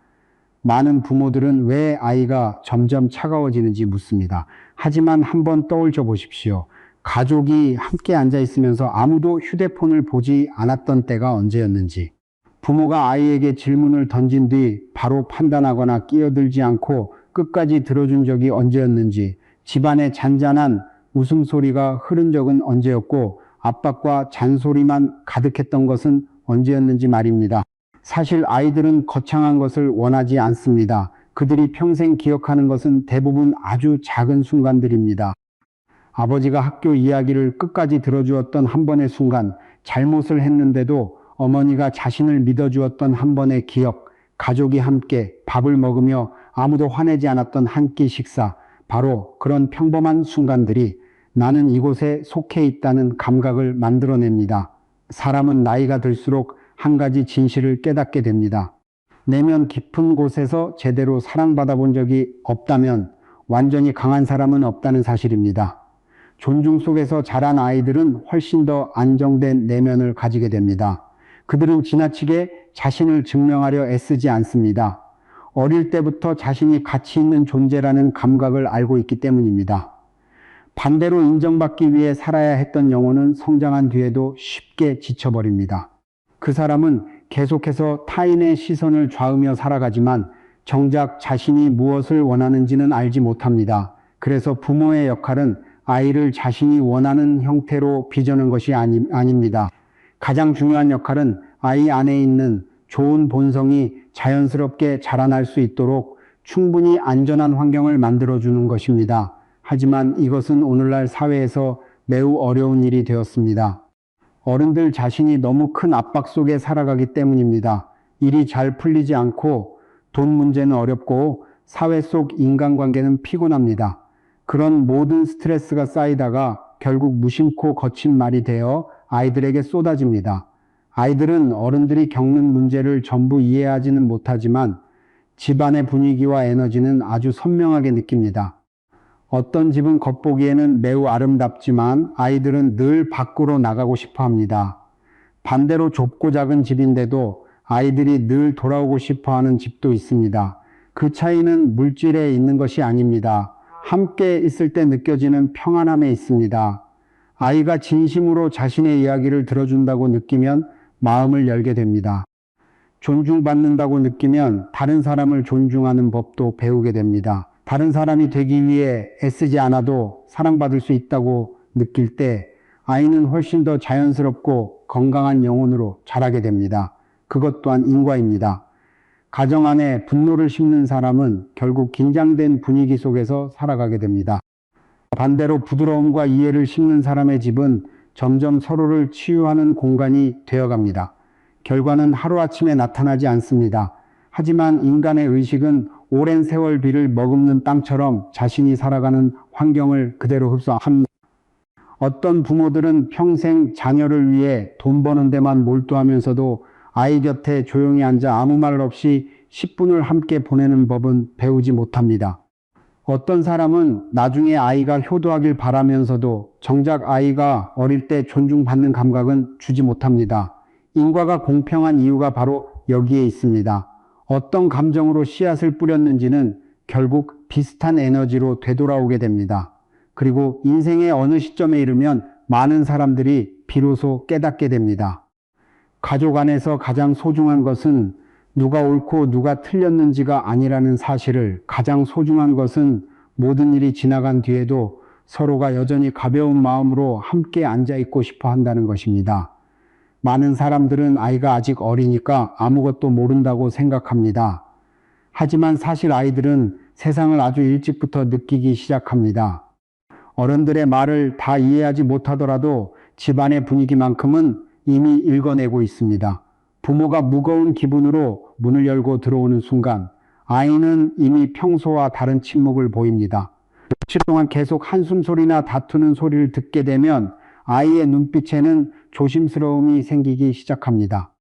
많은 부모들은 왜 아이가 점점 차가워지는지 묻습니다. 하지만 한번 떠올려 보십시오. 가족이 함께 앉아 있으면서 아무도 휴대폰을 보지 않았던 때가 언제였는지, 부모가 아이에게 질문을 던진 뒤 바로 판단하거나 끼어들지 않고 끝까지 들어준 적이 언제였는지, 집안에 잔잔한 웃음소리가 흐른 적은 언제였고 압박과 잔소리만 가득했던 것은 언제였는지 말입니다. 사실 아이들은 거창한 것을 원하지 않습니다. 그들이 평생 기억하는 것은 대부분 아주 작은 순간들입니다. 아버지가 학교 이야기를 끝까지 들어주었던 한 번의 순간, 잘못을 했는데도 어머니가 자신을 믿어주었던 한 번의 기억, 가족이 함께 밥을 먹으며 아무도 화내지 않았던 한 끼 식사, 바로 그런 평범한 순간들이 나는 이곳에 속해 있다는 감각을 만들어냅니다. 사람은 나이가 들수록 한 가지 진실을 깨닫게 됩니다. 내면 깊은 곳에서 제대로 사랑받아 본 적이 없다면 완전히 강한 사람은 없다는 사실입니다. 존중 속에서 자란 아이들은 훨씬 더 안정된 내면을 가지게 됩니다. 그들은 지나치게 자신을 증명하려 애쓰지 않습니다. 어릴 때부터 자신이 가치 있는 존재라는 감각을 알고 있기 때문입니다. 반대로 인정받기 위해 살아야 했던 영혼은 성장한 뒤에도 쉽게 지쳐버립니다. 그 사람은 계속해서 타인의 시선을 좌우며 살아가지만 정작 자신이 무엇을 원하는지는 알지 못합니다. 그래서 부모의 역할은 아이를 자신이 원하는 형태로 빚어낸 것이 아닙니다. 가장 중요한 역할은 아이 안에 있는 좋은 본성이 자연스럽게 자라날 수 있도록 충분히 안전한 환경을 만들어주는 것입니다. 하지만 이것은 오늘날 사회에서 매우 어려운 일이 되었습니다. 어른들 자신이 너무 큰 압박 속에 살아가기 때문입니다. 일이 잘 풀리지 않고 돈 문제는 어렵고 사회 속 인간관계는 피곤합니다. 그런 모든 스트레스가 쌓이다가 결국 무심코 거친 말이 되어 아이들에게 쏟아집니다. 아이들은 어른들이 겪는 문제를 전부 이해하지는 못하지만 집안의 분위기와 에너지는 아주 선명하게 느낍니다. 어떤 집은 겉보기에는 매우 아름답지만 아이들은 늘 밖으로 나가고 싶어 합니다. 반대로 좁고 작은 집인데도 아이들이 늘 돌아오고 싶어 하는 집도 있습니다. 그 차이는 물질에 있는 것이 아닙니다. 함께 있을 때 느껴지는 평안함에 있습니다. 아이가 진심으로 자신의 이야기를 들어준다고 느끼면 마음을 열게 됩니다. 존중받는다고 느끼면 다른 사람을 존중하는 법도 배우게 됩니다. 다른 사람이 되기 위해 애쓰지 않아도 사랑받을 수 있다고 느낄 때 아이는 훨씬 더 자연스럽고 건강한 영혼으로 자라게 됩니다. 그것 또한 인과입니다. 가정 안에 분노를 심는 사람은 결국 긴장된 분위기 속에서 살아가게 됩니다. 반대로 부드러움과 이해를 심는 사람의 집은 점점 서로를 치유하는 공간이 되어갑니다. 결과는 하루아침에 나타나지 않습니다. 하지만 인간의 의식은 오랜 세월 비를 머금는 땅처럼 자신이 살아가는 환경을 그대로 흡수합니다. 어떤 부모들은 평생 자녀를 위해 돈 버는 데만 몰두하면서도 아이 곁에 조용히 앉아 아무 말 없이 10분을 함께 보내는 법은 배우지 못합니다. 어떤 사람은 나중에 아이가 효도하길 바라면서도 정작 아이가 어릴 때 존중받는 감각은 주지 못합니다. 인과가 공평한 이유가 바로 여기에 있습니다. 어떤 감정으로 씨앗을 뿌렸는지는 결국 비슷한 에너지로 되돌아오게 됩니다. 그리고 인생의 어느 시점에 이르면 많은 사람들이 비로소 깨닫게 됩니다. 가족 안에서 가장 소중한 것은 누가 옳고 누가 틀렸는지가 아니라는 사실을, 가장 소중한 것은 모든 일이 지나간 뒤에도 서로가 여전히 가벼운 마음으로 함께 앉아있고 싶어 한다는 것입니다. 많은 사람들은 아이가 아직 어리니까 아무것도 모른다고 생각합니다. 하지만 사실 아이들은 세상을 아주 일찍부터 느끼기 시작합니다. 어른들의 말을 다 이해하지 못하더라도 집안의 분위기만큼은 이미 읽어내고 있습니다. 부모가 무거운 기분으로 문을 열고 들어오는 순간 아이는 이미 평소와 다른 침묵을 보입니다. 며칠 동안 계속 한숨 소리나 다투는 소리를 듣게 되면 아이의 눈빛에는 조심스러움이 생기기 시작합니다.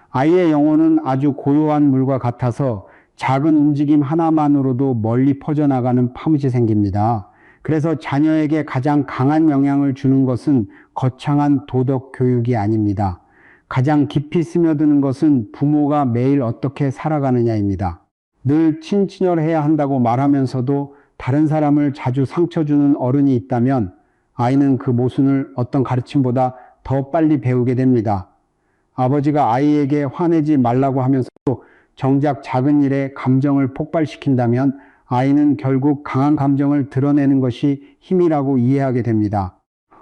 아이의 영혼은 아주 고요한 물과 같아서 작은 움직임 하나만으로도 멀리 퍼져나가는 파묻이 생깁니다. 그래서 자녀에게 가장 강한 영향을 주는 것은 거창한 도덕 교육이 아닙니다. 가장 깊이 스며드는 것은 부모가 매일 어떻게 살아가느냐입니다. 늘 친친절해야 한다고 말하면서도 다른 사람을 자주 상처 주는 어른이 있다면 아이는 그 모순을 어떤 가르침보다 더 빨리 배우게 됩니다. 아버지가 아이에게 화내지 말라고 하면서도 정작 작은 일에 감정을 폭발시킨다면 아이는 결국 강한 감정을 드러내는 것이 힘이라고 이해하게 됩니다.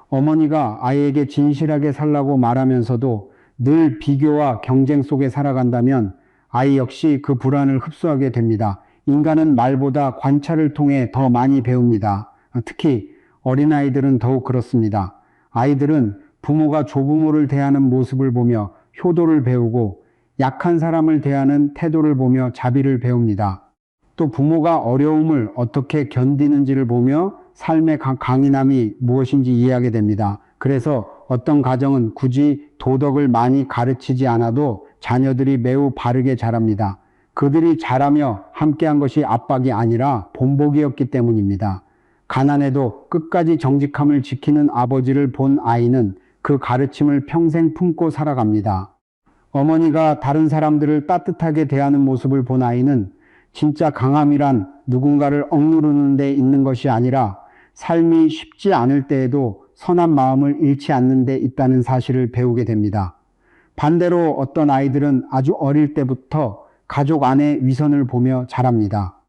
어머니가 아이에게 진실하게 살라고 말하면서도 늘 비교와 경쟁 속에 살아간다면 아이 역시 그 불안을 흡수하게 됩니다. 인간은 말보다 관찰을 통해 더 많이 배웁니다. 특히 어린아이들은 더욱 그렇습니다. 아이들은 부모가 조부모를 대하는 모습을 보며 효도를 배우고 약한 사람을 대하는 태도를 보며 자비를 배웁니다. 또 부모가 어려움을 어떻게 견디는지를 보며 삶의 강인함이 무엇인지 이해하게 됩니다. 그래서 어떤 가정은 굳이 도덕을 많이 가르치지 않아도 자녀들이 매우 바르게 자랍니다. 그들이 자라며 함께한 것이 압박이 아니라 본보기였기 때문입니다. 가난해도 끝까지 정직함을 지키는 아버지를 본 아이는 그 가르침을 평생 품고 살아갑니다. 어머니가 다른 사람들을 따뜻하게 대하는 모습을 본 아이는 진짜 강함이란 누군가를 억누르는 데 있는 것이 아니라 삶이 쉽지 않을 때에도 선한 마음을 잃지 않는 데 있다는 사실을 배우게 됩니다. 반대로 어떤 아이들은 아주 어릴 때부터 가족 안의 위선을 보며 자랍니다.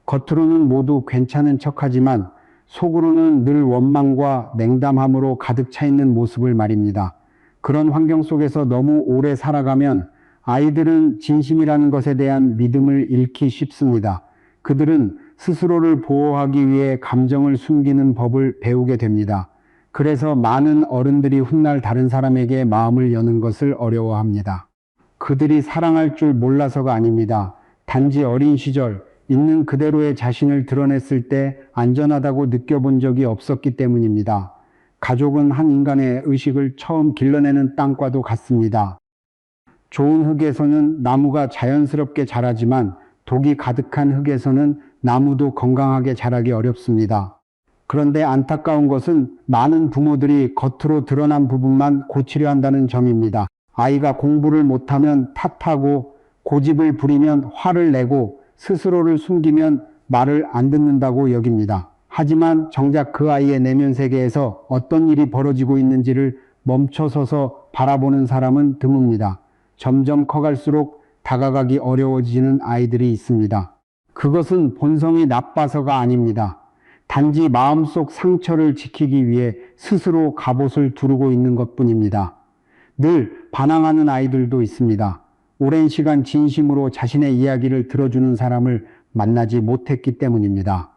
겉으로는 모두 괜찮은 척하지만 속으로는 늘 원망과 냉담함으로 가득 차 있는 모습을 말입니다. 그런 환경 속에서 너무 오래 살아가면 아이들은 진심이라는 것에 대한 믿음을 잃기 쉽습니다. 그들은 스스로를 보호하기 위해 감정을 숨기는 법을 배우게 됩니다. 그래서 많은 어른들이 훗날 다른 사람에게 마음을 여는 것을 어려워합니다. 그들이 사랑할 줄 몰라서가 아닙니다. 단지 어린 시절 있는 그대로의 자신을 드러냈을 때 안전하다고 느껴본 적이 없었기 때문입니다. 가족은 한 인간의 의식을 처음 길러내는 땅과도 같습니다. 좋은 흙에서는 나무가 자연스럽게 자라지만 독이 가득한 흙에서는 나무도 건강하게 자라기 어렵습니다. 그런데 안타까운 것은 많은 부모들이 겉으로 드러난 부분만 고치려 한다는 점입니다. 아이가 공부를 못하면 탓하고 고집을 부리면 화를 내고 스스로를 숨기면 말을 안 듣는다고 여깁니다. 하지만 정작 그 아이의 내면 세계에서 어떤 일이 벌어지고 있는지를 멈춰서서 바라보는 사람은 드뭅니다. 점점 커갈수록 다가가기 어려워지는 아이들이 있습니다. 그것은 본성이 나빠서가 아닙니다. 단지 마음속 상처를 지키기 위해 스스로 갑옷을 두르고 있는 것뿐입니다. 늘 반항하는 아이들도 있습니다. 오랜 시간 진심으로 자신의 이야기를 들어주는 사람을 만나지 못했기 때문입니다.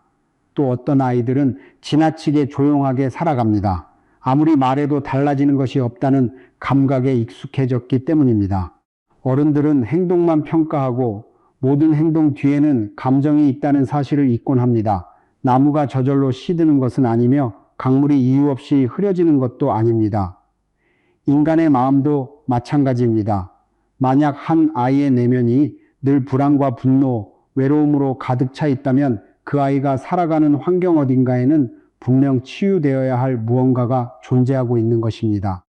또 어떤 아이들은 지나치게 조용하게 살아갑니다. 아무리 말해도 달라지는 것이 없다는 감각에 익숙해졌기 때문입니다. 어른들은 행동만 평가하고 모든 행동 뒤에는 감정이 있다는 사실을 잊곤 합니다. 나무가 저절로 시드는 것은 아니며 강물이 이유 없이 흐려지는 것도 아닙니다. 인간의 마음도 마찬가지입니다. 만약 한 아이의 내면이 늘 불안과 분노, 외로움으로 가득 차 있다면 그 아이가 살아가는 환경 어딘가에는 분명 치유되어야 할 무언가가 존재하고 있는 것입니다.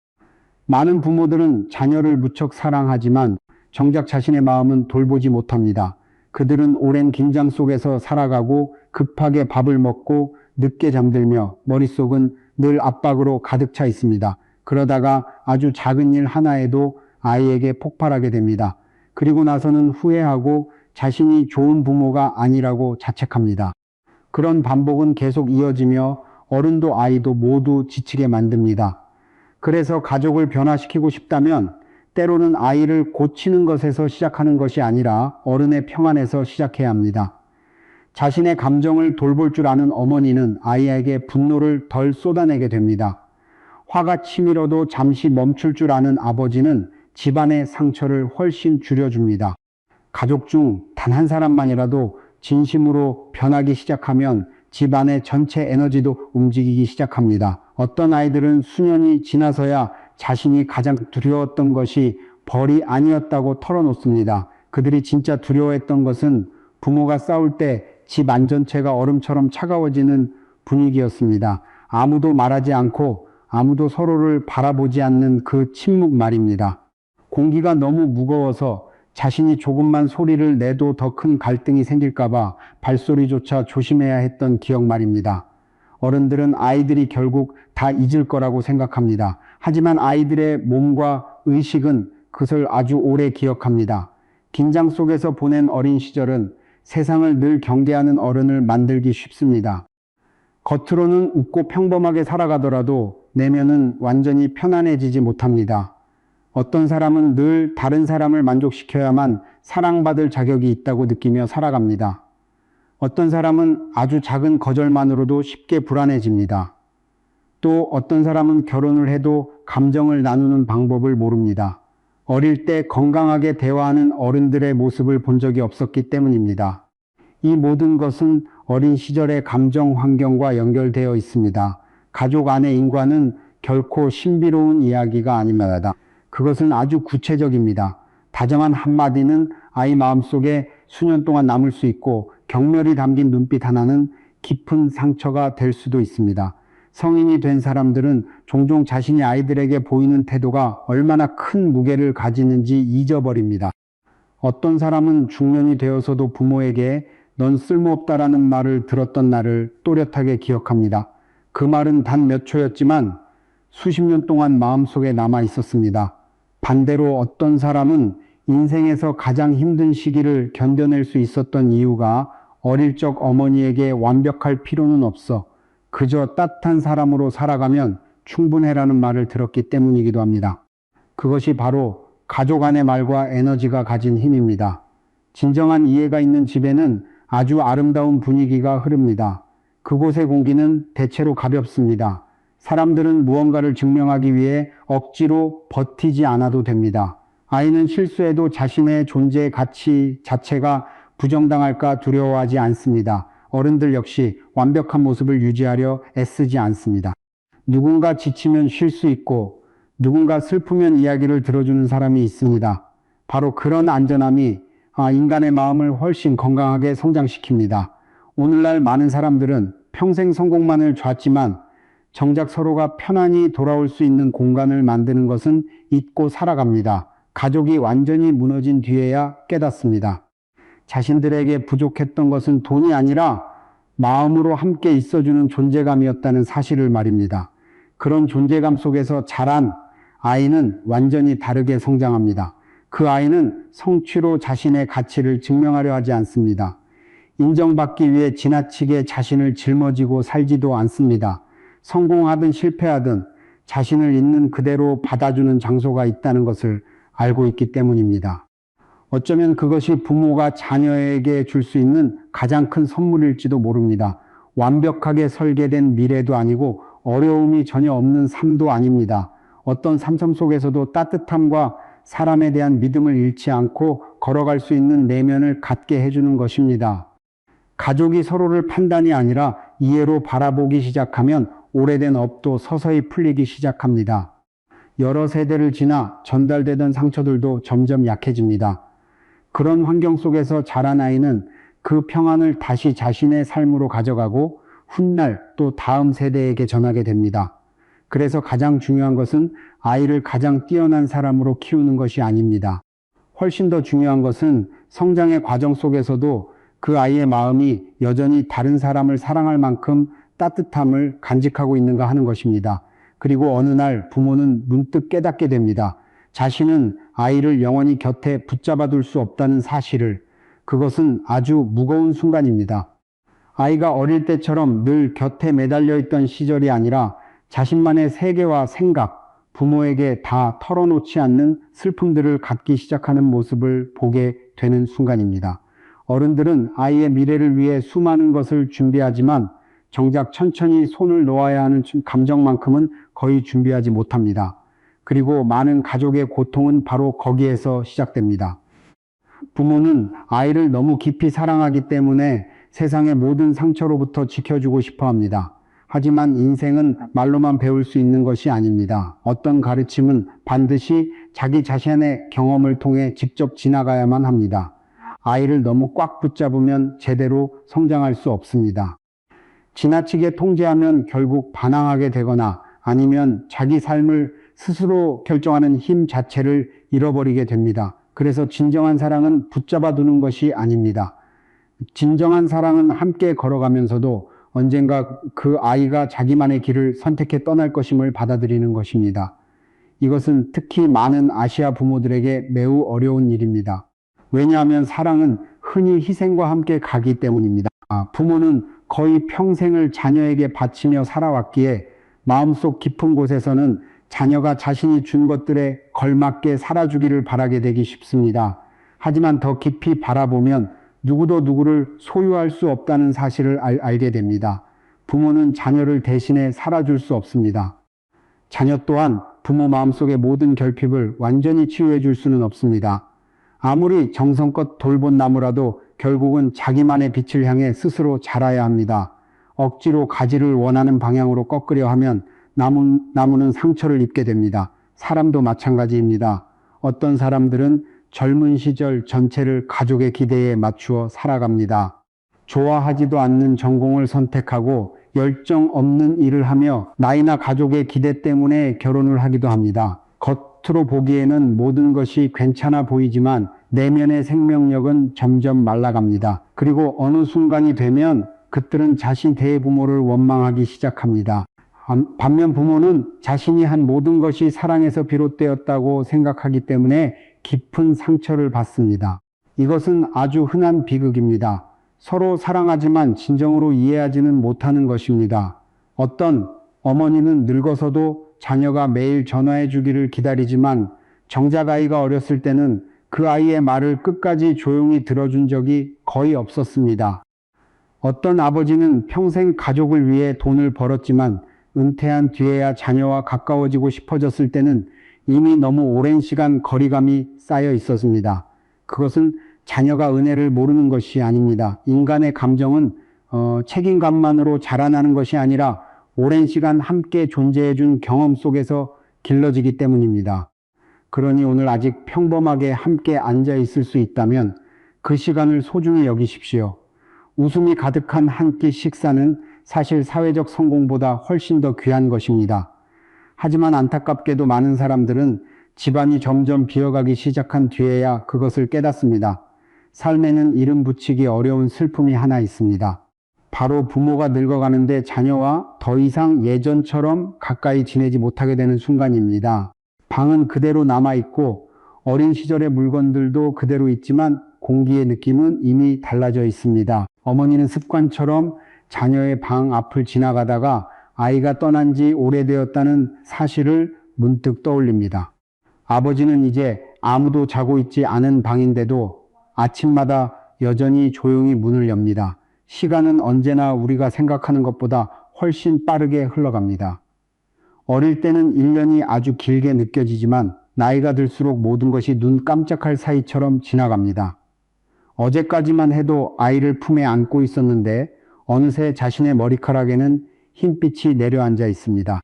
많은 부모들은 자녀를 무척 사랑하지만 정작 자신의 마음은 돌보지 못합니다. 그들은 오랜 긴장 속에서 살아가고 급하게 밥을 먹고 늦게 잠들며 머릿속은 늘 압박으로 가득 차 있습니다. 그러다가 아주 작은 일 하나에도 아이에게 폭발하게 됩니다. 그리고 나서는 후회하고 자신이 좋은 부모가 아니라고 자책합니다. 그런 반복은 계속 이어지며 어른도 아이도 모두 지치게 만듭니다. 그래서 가족을 변화시키고 싶다면 때로는 아이를 고치는 것에서 시작하는 것이 아니라 어른의 평안에서 시작해야 합니다. 자신의 감정을 돌볼 줄 아는 어머니는 아이에게 분노를 덜 쏟아내게 됩니다. 화가 치밀어도 잠시 멈출 줄 아는 아버지는 집안의 상처를 훨씬 줄여줍니다. 가족 중 단 한 사람만이라도 진심으로 변하기 시작하면 집안의 전체 에너지도 움직이기 시작합니다. 어떤 아이들은 수년이 지나서야 자신이 가장 두려웠던 것이 벌이 아니었다고 털어놓습니다. 그들이 진짜 두려워했던 것은 부모가 싸울 때 집 안전체가 얼음처럼 차가워지는 분위기였습니다. 아무도 말하지 않고 아무도 서로를 바라보지 않는 그 침묵 말입니다. 공기가 너무 무거워서 자신이 조금만 소리를 내도 더 큰 갈등이 생길까봐 발소리조차 조심해야 했던 기억 말입니다. 어른들은 아이들이 결국 다 잊을 거라고 생각합니다. 하지만 아이들의 몸과 의식은 그것을 아주 오래 기억합니다. 긴장 속에서 보낸 어린 시절은 세상을 늘 경계하는 어른을 만들기 쉽습니다. 겉으로는 웃고 평범하게 살아가더라도 내면은 완전히 편안해지지 못합니다. 어떤 사람은 늘 다른 사람을 만족시켜야만 사랑받을 자격이 있다고 느끼며 살아갑니다. 어떤 사람은 아주 작은 거절만으로도 쉽게 불안해집니다. 또 어떤 사람은 결혼을 해도 감정을 나누는 방법을 모릅니다. 어릴 때 건강하게 대화하는 어른들의 모습을 본 적이 없었기 때문입니다. 이 모든 것은 어린 시절의 감정 환경과 연결되어 있습니다. 가족 안의 인과는 결코 신비로운 이야기가 아닙니다. 그것은 아주 구체적입니다. 다정한 한마디는 아이 마음속에 수년 동안 남을 수 있고 경멸이 담긴 눈빛 하나는 깊은 상처가 될 수도 있습니다. 성인이 된 사람들은 종종 자신이 아이들에게 보이는 태도가 얼마나 큰 무게를 가지는지 잊어버립니다. 어떤 사람은 중년이 되어서도 부모에게 넌 쓸모없다라는 말을 들었던 날을 또렷하게 기억합니다. 그 말은 단 몇 초였지만 수십 년 동안 마음속에 남아 있었습니다. 반대로 어떤 사람은 인생에서 가장 힘든 시기를 견뎌낼 수 있었던 이유가 어릴 적 어머니에게 완벽할 필요는 없어. 그저 따뜻한 사람으로 살아가면 충분해라는 말을 들었기 때문이기도 합니다. 그것이 바로 가족 안의 말과 에너지가 가진 힘입니다. 진정한 이해가 있는 집에는 아주 아름다운 분위기가 흐릅니다. 그곳의 공기는 대체로 가볍습니다. 사람들은 무언가를 증명하기 위해 억지로 버티지 않아도 됩니다. 아이는 실수해도 자신의 존재의 가치 자체가 부정당할까 두려워하지 않습니다. 어른들 역시 완벽한 모습을 유지하려 애쓰지 않습니다. 누군가 지치면 쉴 수 있고 누군가 슬프면 이야기를 들어주는 사람이 있습니다. 바로 그런 안전함이 인간의 마음을 훨씬 건강하게 성장시킵니다. 오늘날 많은 사람들은 평생 성공만을 좇지만 정작 서로가 편안히 돌아올 수 있는 공간을 만드는 것은 잊고 살아갑니다. 가족이 완전히 무너진 뒤에야 깨닫습니다. 자신들에게 부족했던 것은 돈이 아니라 마음으로 함께 있어주는 존재감이었다는 사실을 말입니다. 그런 존재감 속에서 자란 아이는 완전히 다르게 성장합니다. 그 아이는 성취로 자신의 가치를 증명하려 하지 않습니다. 인정받기 위해 지나치게 자신을 짊어지고 살지도 않습니다. 성공하든 실패하든 자신을 있는 그대로 받아주는 장소가 있다는 것을 알고 있기 때문입니다. 어쩌면 그것이 부모가 자녀에게 줄 수 있는 가장 큰 선물일지도 모릅니다. 완벽하게 설계된 미래도 아니고 어려움이 전혀 없는 삶도 아닙니다. 어떤 삶 속에서도 따뜻함과 사람에 대한 믿음을 잃지 않고 걸어갈 수 있는 내면을 갖게 해주는 것입니다. 가족이 서로를 판단이 아니라 이해로 바라보기 시작하면 오래된 업도 서서히 풀리기 시작합니다. 여러 세대를 지나 전달되던 상처들도 점점 약해집니다. 그런 환경 속에서 자란 아이는 그 평안을 다시 자신의 삶으로 가져가고 훗날 또 다음 세대에게 전하게 됩니다. 그래서 가장 중요한 것은 아이를 가장 뛰어난 사람으로 키우는 것이 아닙니다. 훨씬 더 중요한 것은 성장의 과정 속에서도 그 아이의 마음이 여전히 다른 사람을 사랑할 만큼 따뜻함을 간직하고 있는가 하는 것입니다. 그리고 어느 날 부모는 문득 깨닫게 됩니다. 자신은 아이를 영원히 곁에 붙잡아 둘 수 없다는 사실을. 그것은 아주 무거운 순간입니다. 아이가 어릴 때처럼 늘 곁에 매달려 있던 시절이 아니라 자신만의 세계와 생각, 부모에게 다 털어놓지 않는 슬픔들을 갖기 시작하는 모습을 보게 되는 순간입니다. 어른들은 아이의 미래를 위해 수많은 것을 준비하지만 정작 천천히 손을 놓아야 하는 감정만큼은 거의 준비하지 못합니다. 그리고 많은 가족의 고통은 바로 거기에서 시작됩니다. 부모는 아이를 너무 깊이 사랑하기 때문에 세상의 모든 상처로부터 지켜주고 싶어 합니다. 하지만 인생은 말로만 배울 수 있는 것이 아닙니다. 어떤 가르침은 반드시 자기 자신의 경험을 통해 직접 지나가야만 합니다. 아이를 너무 꽉 붙잡으면 제대로 성장할 수 없습니다. 지나치게 통제하면 결국 반항하게 되거나 아니면 자기 삶을 스스로 결정하는 힘 자체를 잃어버리게 됩니다. 그래서 진정한 사랑은 붙잡아 두는 것이 아닙니다. 진정한 사랑은 함께 걸어가면서도 언젠가 그 아이가 자기만의 길을 선택해 떠날 것임을 받아들이는 것입니다. 이것은 특히 많은 아시아 부모들에게 매우 어려운 일입니다. 왜냐하면 사랑은 흔히 희생과 함께 가기 때문입니다. 부모는 거의 평생을 자녀에게 바치며 살아왔기에 마음속 깊은 곳에서는 자녀가 자신이 준 것들에 걸맞게 살아주기를 바라게 되기 쉽습니다. 하지만 더 깊이 바라보면 누구도 누구를 소유할 수 없다는 사실을 알게 됩니다. 부모는 자녀를 대신해 살아줄 수 없습니다. 자녀 또한 부모 마음속의 모든 결핍을 완전히 치유해 줄 수는 없습니다. 아무리 정성껏 돌본 나무라도 결국은 자기만의 빛을 향해 스스로 자라야 합니다. 억지로 가지를 원하는 방향으로 꺾으려 하면 나무는 상처를 입게 됩니다. 사람도 마찬가지입니다. 어떤 사람들은 젊은 시절 전체를 가족의 기대에 맞추어 살아갑니다. 좋아하지도 않는 전공을 선택하고 열정 없는 일을 하며 나이나 가족의 기대 때문에 결혼을 하기도 합니다. 겉으로 보기에는 모든 것이 괜찮아 보이지만 내면의 생명력은 점점 말라갑니다. 그리고 어느 순간이 되면 그들은 자신 대부모를 원망하기 시작합니다. 반면 부모는 자신이 한 모든 것이 사랑에서 비롯되었다고 생각하기 때문에 깊은 상처를 받습니다. 이것은 아주 흔한 비극입니다. 서로 사랑하지만 진정으로 이해하지는 못하는 것입니다. 어떤 어머니는 늙어서도 자녀가 매일 전화해 주기를 기다리지만 정작 아이가 어렸을 때는 그 아이의 말을 끝까지 조용히 들어준 적이 거의 없었습니다. 어떤 아버지는 평생 가족을 위해 돈을 벌었지만 은퇴한 뒤에야 자녀와 가까워지고 싶어졌을 때는 이미 너무 오랜 시간 거리감이 쌓여 있었습니다. 그것은 자녀가 은혜를 모르는 것이 아닙니다. 인간의 감정은 책임감만으로 자라나는 것이 아니라 오랜 시간 함께 존재해 준 경험 속에서 길러지기 때문입니다. 그러니 오늘 아직 평범하게 함께 앉아 있을 수 있다면 그 시간을 소중히 여기십시오. 웃음이 가득한 한 끼 식사는 사실 사회적 성공보다 훨씬 더 귀한 것입니다. 하지만 안타깝게도 많은 사람들은 집안이 점점 비어가기 시작한 뒤에야 그것을 깨닫습니다. 삶에는 이름 붙이기 어려운 슬픔이 하나 있습니다. 바로 부모가 늙어가는데 자녀와 더 이상 예전처럼 가까이 지내지 못하게 되는 순간입니다. 방은 그대로 남아있고 어린 시절의 물건들도 그대로 있지만 공기의 느낌은 이미 달라져 있습니다. 어머니는 습관처럼 자녀의 방 앞을 지나가다가 아이가 떠난 지 오래되었다는 사실을 문득 떠올립니다. 아버지는 이제 아무도 자고 있지 않은 방인데도 아침마다 여전히 조용히 문을 엽니다. 시간은 언제나 우리가 생각하는 것보다 훨씬 빠르게 흘러갑니다. 어릴 때는 1년이 아주 길게 느껴지지만 나이가 들수록 모든 것이 눈 깜짝할 사이처럼 지나갑니다. 어제까지만 해도 아이를 품에 안고 있었는데 어느새 자신의 머리카락에는 흰빛이 내려앉아 있습니다.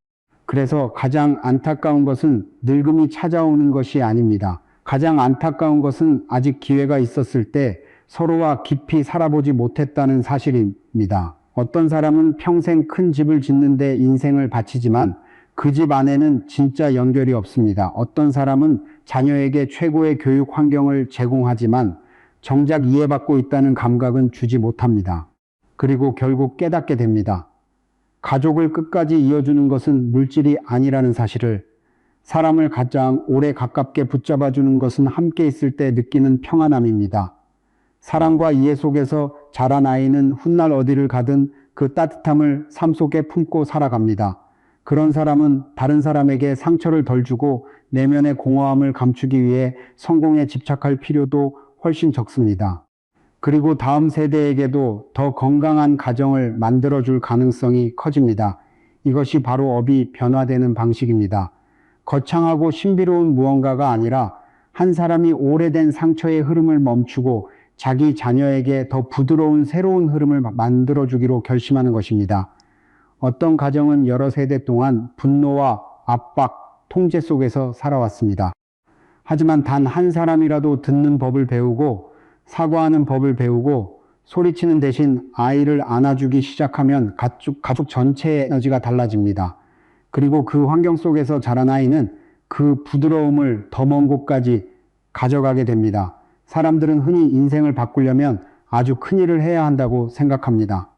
그래서 가장 안타까운 것은 늙음이 찾아오는 것이 아닙니다. 가장 안타까운 것은 아직 기회가 있었을 때 서로와 깊이 살아보지 못했다는 사실입니다. 어떤 사람은 평생 큰 집을 짓는데 인생을 바치지만 그 집 안에는 진짜 연결이 없습니다. 어떤 사람은 자녀에게 최고의 교육 환경을 제공하지만 정작 이해받고 있다는 감각은 주지 못합니다. 그리고 결국 깨닫게 됩니다. 가족을 끝까지 이어주는 것은 물질이 아니라는 사실을, 사람을 가장 오래 가깝게 붙잡아주는 것은 함께 있을 때 느끼는 평안함입니다. 사랑과 이해 속에서 자란 아이는 훗날 어디를 가든 그 따뜻함을 삶 속에 품고 살아갑니다. 그런 사람은 다른 사람에게 상처를 덜 주고 내면의 공허함을 감추기 위해 성공에 집착할 필요도 훨씬 적습니다. 그리고 다음 세대에게도 더 건강한 가정을 만들어줄 가능성이 커집니다. 이것이 바로 업이 변화되는 방식입니다. 거창하고 신비로운 무언가가 아니라 한 사람이 오래된 상처의 흐름을 멈추고 자기 자녀에게 더 부드러운 새로운 흐름을 만들어주기로 결심하는 것입니다. 어떤 가정은 여러 세대 동안 분노와 압박, 통제 속에서 살아왔습니다. 하지만 단 한 사람이라도 듣는 법을 배우고 사과하는 법을 배우고 소리치는 대신 아이를 안아주기 시작하면 가족 전체의 에너지가 달라집니다. 그리고 그 환경 속에서 자란 아이는 그 부드러움을 더 먼 곳까지 가져가게 됩니다. 사람들은 흔히 인생을 바꾸려면 아주 큰 일을 해야 한다고 생각합니다.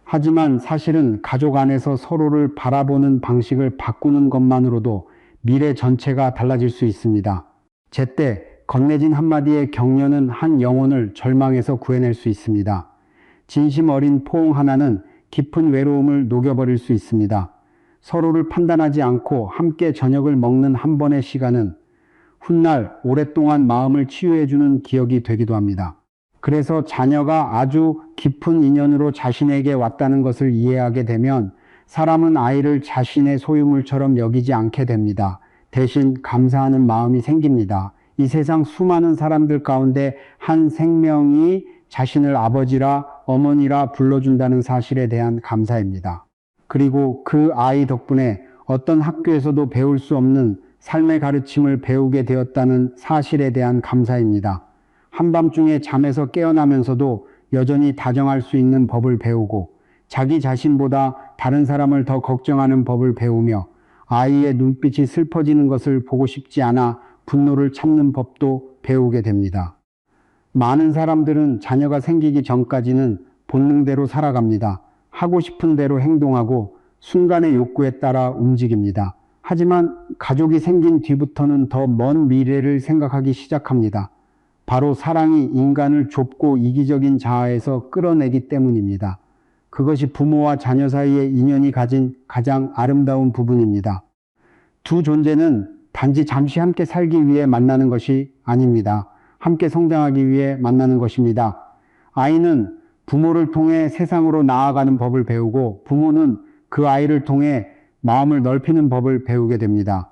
하지만 사실은 가족 안에서 서로를 바라보는 방식을 바꾸는 것만으로도 미래 전체가 달라질 수 있습니다. 제때 건네진 한마디의 격려는 한 영혼을 절망에서 구해낼 수 있습니다. 진심 어린 포옹 하나는 깊은 외로움을 녹여버릴 수 있습니다. 서로를 판단하지 않고 함께 저녁을 먹는 한 번의 시간은 훗날 오랫동안 마음을 치유해주는 기억이 되기도 합니다. 그래서 자녀가 아주 깊은 인연으로 자신에게 왔다는 것을 이해하게 되면 사람은 아이를 자신의 소유물처럼 여기지 않게 됩니다. 대신 감사하는 마음이 생깁니다. 이 세상 수많은 사람들 가운데 한 생명이 자신을 아버지라 어머니라 불러준다는 사실에 대한 감사입니다. 그리고 그 아이 덕분에 어떤 학교에서도 배울 수 없는 삶의 가르침을 배우게 되었다는 사실에 대한 감사입니다. 한밤중에 잠에서 깨어나면서도 여전히 다정할 수 있는 법을 배우고 자기 자신보다 다른 사람을 더 걱정하는 법을 배우며 아이의 눈빛이 슬퍼지는 것을 보고 싶지 않아 분노를 참는 법도 배우게 됩니다. 많은 사람들은 자녀가 생기기 전까지는 본능대로 살아갑니다. 하고 싶은 대로 행동하고 순간의 욕구에 따라 움직입니다. 하지만 가족이 생긴 뒤부터는 더 먼 미래를 생각하기 시작합니다. 바로 사랑이 인간을 좁고 이기적인 자아에서 끌어내기 때문입니다. 그것이 부모와 자녀 사이의 인연이 가진 가장 아름다운 부분입니다. 두 존재는 단지 잠시 함께 살기 위해 만나는 것이 아닙니다. 함께 성장하기 위해 만나는 것입니다. 아이는 부모를 통해 세상으로 나아가는 법을 배우고 부모는 그 아이를 통해 마음을 넓히는 법을 배우게 됩니다.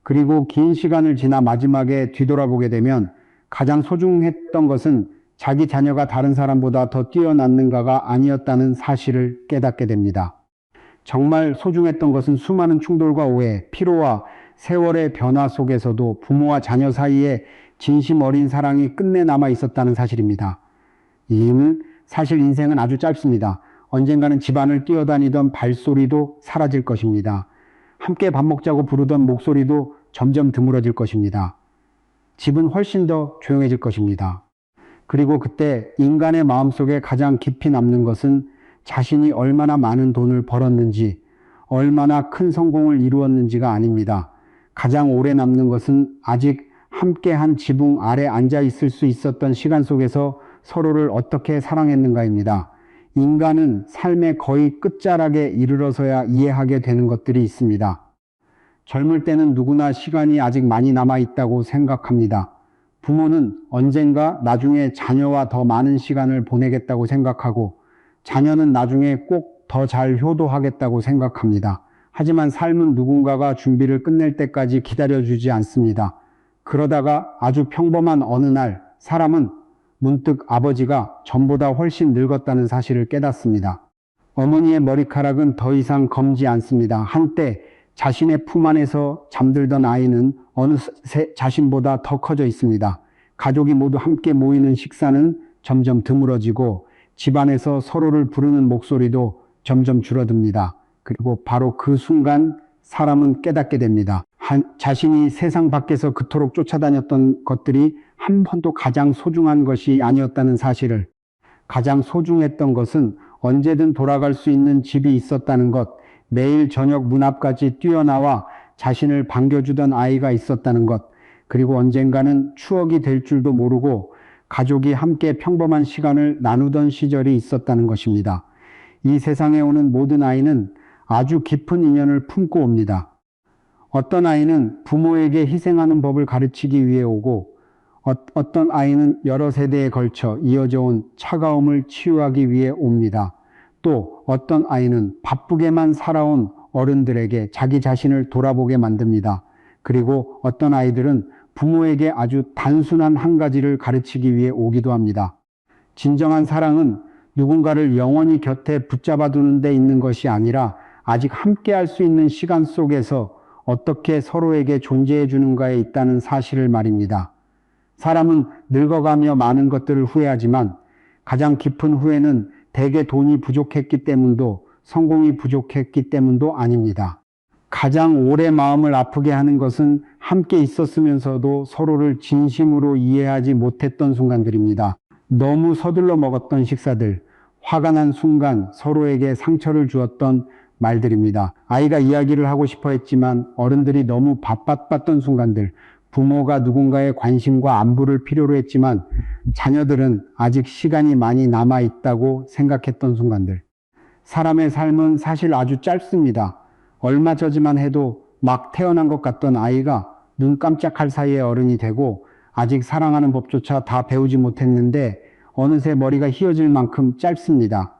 그리고 긴 시간을 지나 마지막에 뒤돌아보게 되면 가장 소중했던 것은 자기 자녀가 다른 사람보다 더 뛰어났는가가 아니었다는 사실을 깨닫게 됩니다. 정말 소중했던 것은 수많은 충돌과 오해, 피로와 세월의 변화 속에서도 부모와 자녀 사이에 진심 어린 사랑이 끝내 남아 있었다는 사실입니다. 이유는 사실 인생은 아주 짧습니다. 언젠가는 집안을 뛰어다니던 발소리도 사라질 것입니다. 함께 밥 먹자고 부르던 목소리도 점점 드물어질 것입니다. 집은 훨씬 더 조용해질 것입니다. 그리고 그때 인간의 마음속에 가장 깊이 남는 것은 자신이 얼마나 많은 돈을 벌었는지, 얼마나 큰 성공을 이루었는지가 아닙니다. 가장 오래 남는 것은 아직 함께한 지붕 아래 앉아 있을 수 있었던 시간 속에서 서로를 어떻게 사랑했는가입니다. 인간은 삶의 거의 끝자락에 이르러서야 이해하게 되는 것들이 있습니다. 젊을 때는 누구나 시간이 아직 많이 남아 있다고 생각합니다. 부모는 언젠가 나중에 자녀와 더 많은 시간을 보내겠다고 생각하고 자녀는 나중에 꼭 더 잘 효도하겠다고 생각합니다. 하지만 삶은 누군가가 준비를 끝낼 때까지 기다려주지 않습니다. 그러다가 아주 평범한 어느 날 사람은 문득 아버지가 전보다 훨씬 늙었다는 사실을 깨닫습니다. 어머니의 머리카락은 더 이상 검지 않습니다. 한때 자신의 품 안에서 잠들던 아이는 어느새 자신보다 더 커져 있습니다. 가족이 모두 함께 모이는 식사는 점점 드물어지고 집안에서 서로를 부르는 목소리도 점점 줄어듭니다. 그리고 바로 그 순간 사람은 깨닫게 됩니다. 자신이 세상 밖에서 그토록 쫓아다녔던 것들이 한 번도 가장 소중한 것이 아니었다는 사실을, 가장 소중했던 것은 언제든 돌아갈 수 있는 집이 있었다는 것, 매일 저녁 문 앞까지 뛰어나와 자신을 반겨주던 아이가 있었다는 것, 그리고 언젠가는 추억이 될 줄도 모르고 가족이 함께 평범한 시간을 나누던 시절이 있었다는 것입니다. 이 세상에 오는 모든 아이는 아주 깊은 인연을 품고 옵니다. 어떤 아이는 부모에게 희생하는 법을 가르치기 위해 오고 어떤 아이는 여러 세대에 걸쳐 이어져 온 차가움을 치유하기 위해 옵니다. 또 어떤 아이는 바쁘게만 살아온 어른들에게 자기 자신을 돌아보게 만듭니다. 그리고 어떤 아이들은 부모에게 아주 단순한 한 가지를 가르치기 위해 오기도 합니다. 진정한 사랑은 누군가를 영원히 곁에 붙잡아 두는 데 있는 것이 아니라 아직 함께 할 수 있는 시간 속에서 어떻게 서로에게 존재해 주는가에 있다는 사실을 말입니다. 사람은 늙어가며 많은 것들을 후회하지만 가장 깊은 후회는 대개 돈이 부족했기 때문도 성공이 부족했기 때문도 아닙니다. 가장 오래 마음을 아프게 하는 것은 함께 있었으면서도 서로를 진심으로 이해하지 못했던 순간들입니다. 너무 서둘러 먹었던 식사들, 화가 난 순간 서로에게 상처를 주었던 말들입니다. 아이가 이야기를 하고 싶어 했지만 어른들이 너무 바빴던 순간들, 부모가 누군가의 관심과 안부를 필요로 했지만 자녀들은 아직 시간이 많이 남아 있다고 생각했던 순간들. 사람의 삶은 사실 아주 짧습니다. 얼마 전만 해도 막 태어난 것 같던 아이가 눈 깜짝할 사이에 어른이 되고 아직 사랑하는 법조차 다 배우지 못했는데 어느새 머리가 휘어질 만큼 짧습니다.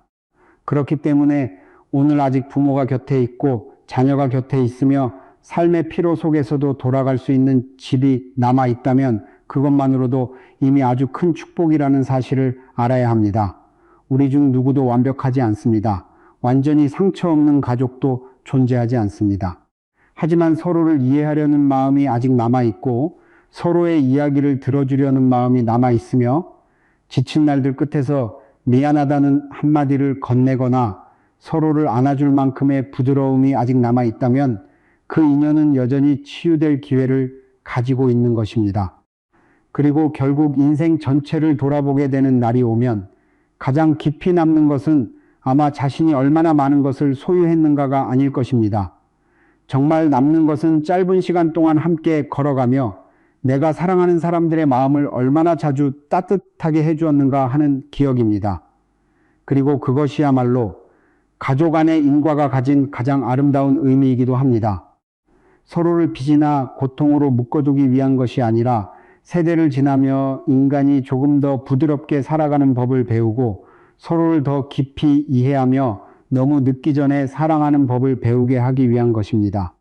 그렇기 때문에 오늘 아직 부모가 곁에 있고 자녀가 곁에 있으며 삶의 피로 속에서도 돌아갈 수 있는 집이 남아 있다면 그것만으로도 이미 아주 큰 축복이라는 사실을 알아야 합니다. 우리 중 누구도 완벽하지 않습니다. 완전히 상처 없는 가족도 존재하지 않습니다. 하지만 서로를 이해하려는 마음이 아직 남아 있고 서로의 이야기를 들어주려는 마음이 남아 있으며 지친 날들 끝에서 미안하다는 한마디를 건네거나 서로를 안아줄 만큼의 부드러움이 아직 남아 있다면 그 인연은 여전히 치유될 기회를 가지고 있는 것입니다. 그리고 결국 인생 전체를 돌아보게 되는 날이 오면 가장 깊이 남는 것은 아마 자신이 얼마나 많은 것을 소유했는가가 아닐 것입니다. 정말 남는 것은 짧은 시간 동안 함께 걸어가며 내가 사랑하는 사람들의 마음을 얼마나 자주 따뜻하게 해주었는가 하는 기억입니다. 그리고 그것이야말로 가족 안의 인과가 가진 가장 아름다운 의미이기도 합니다. 서로를 빚이나 고통으로 묶어두기 위한 것이 아니라 세대를 지나며 인간이 조금 더 부드럽게 살아가는 법을 배우고 서로를 더 깊이 이해하며 너무 늦기 전에 사랑하는 법을 배우게 하기 위한 것입니다.